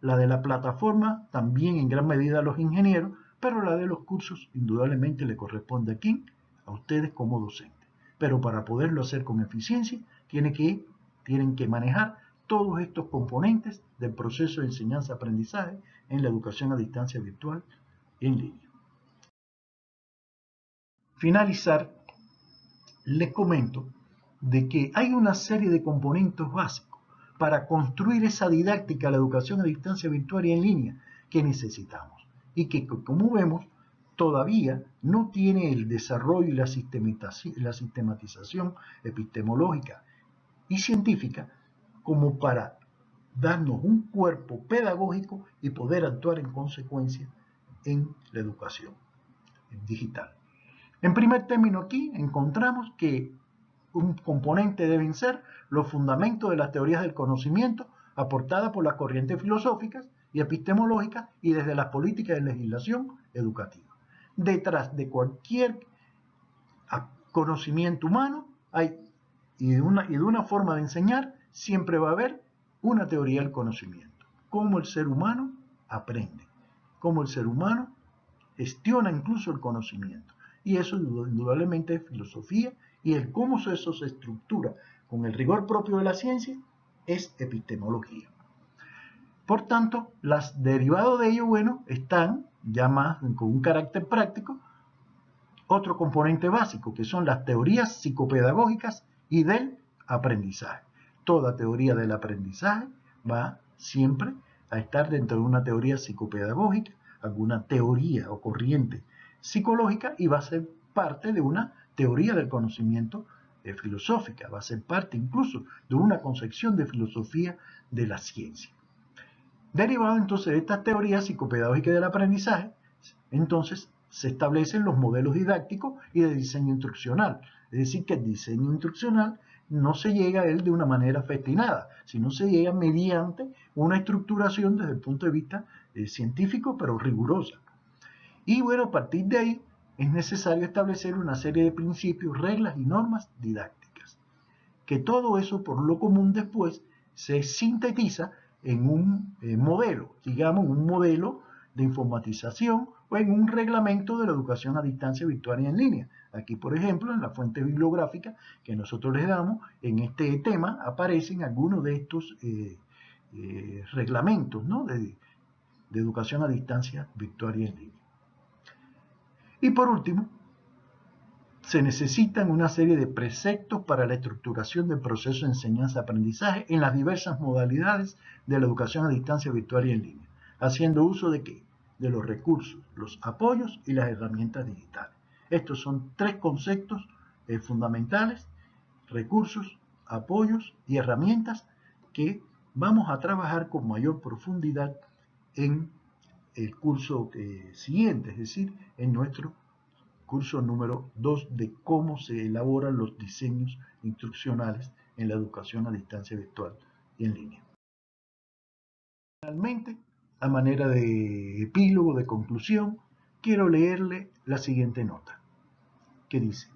la de la plataforma también en gran medida a los ingenieros, pero la de los cursos indudablemente le corresponde a quién, a ustedes como docentes. Pero para poderlo hacer con eficiencia, tienen que manejar todos estos componentes del proceso de enseñanza-aprendizaje en la educación a distancia virtual y en línea. Finalizar, les comento de que hay una serie de componentes básicos para construir esa didáctica de la educación a distancia virtual y en línea que necesitamos y que, como vemos, todavía no tiene el desarrollo y la sistematización epistemológica y científica como para darnos un cuerpo pedagógico y poder actuar en consecuencia en la educación digital. En primer término, aquí encontramos que un componente deben ser los fundamentos de las teorías del conocimiento aportadas por las corrientes filosóficas y epistemológicas y desde las políticas de legislación educativa. Detrás de cualquier conocimiento humano y de una forma de enseñar siempre va a haber una teoría del conocimiento. Cómo el ser humano aprende, cómo el ser humano gestiona incluso el conocimiento. Y eso indudablemente es filosofía y el cómo eso se estructura con el rigor propio de la ciencia es epistemología. Por tanto, las derivados de ello, están ya más con un carácter práctico, otro componente básico, que son las teorías psicopedagógicas y del aprendizaje. Toda teoría del aprendizaje va siempre a estar dentro de una teoría psicopedagógica, alguna teoría o corriente psicológica y va a ser parte de una teoría del conocimiento filosófica, va a ser parte incluso de una concepción de filosofía de la ciencia. Derivado entonces de estas teorías psicopedagógicas del aprendizaje, entonces se establecen los modelos didácticos y de diseño instruccional. Es decir, que el diseño instruccional no se llega a él de una manera festinada, sino se llega mediante una estructuración desde el punto de vista científico, pero rigurosa. Y a partir de ahí es necesario establecer una serie de principios, reglas y normas didácticas. Que todo eso, por lo común, después se sintetiza en un modelo, digamos, un modelo de informatización o en un reglamento de la educación a distancia virtual y en línea. Aquí, por ejemplo, en la fuente bibliográfica que nosotros les damos, en este tema aparecen algunos de estos reglamentos, ¿no?, de educación a distancia virtual y en línea. Y por último, se necesitan una serie de preceptos para la estructuración del proceso de enseñanza-aprendizaje en las diversas modalidades de la educación a distancia virtual y en línea, haciendo uso de ¿qué? De los recursos, los apoyos y las herramientas digitales. Estos son tres conceptos fundamentales: recursos, apoyos y herramientas, que vamos a trabajar con mayor profundidad en el curso siguiente, es decir, en nuestro curso número 2 de cómo se elaboran los diseños instruccionales en la educación a distancia virtual y en línea. Finalmente, a manera de epílogo, de conclusión, quiero leerle la siguiente nota, que dice: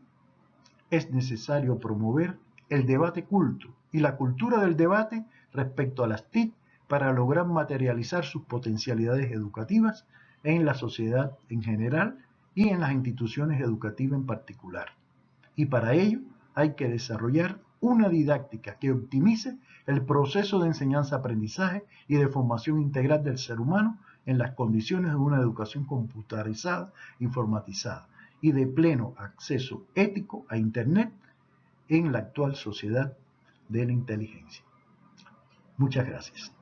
es necesario promover el debate culto y la cultura del debate respecto a las TIC para lograr materializar sus potencialidades educativas en la sociedad en general y en las instituciones educativas en particular. Y para ello hay que desarrollar una didáctica que optimice el proceso de enseñanza-aprendizaje y de formación integral del ser humano en las condiciones de una educación computarizada, informatizada y de pleno acceso ético a Internet en la actual sociedad de la inteligencia. Muchas gracias.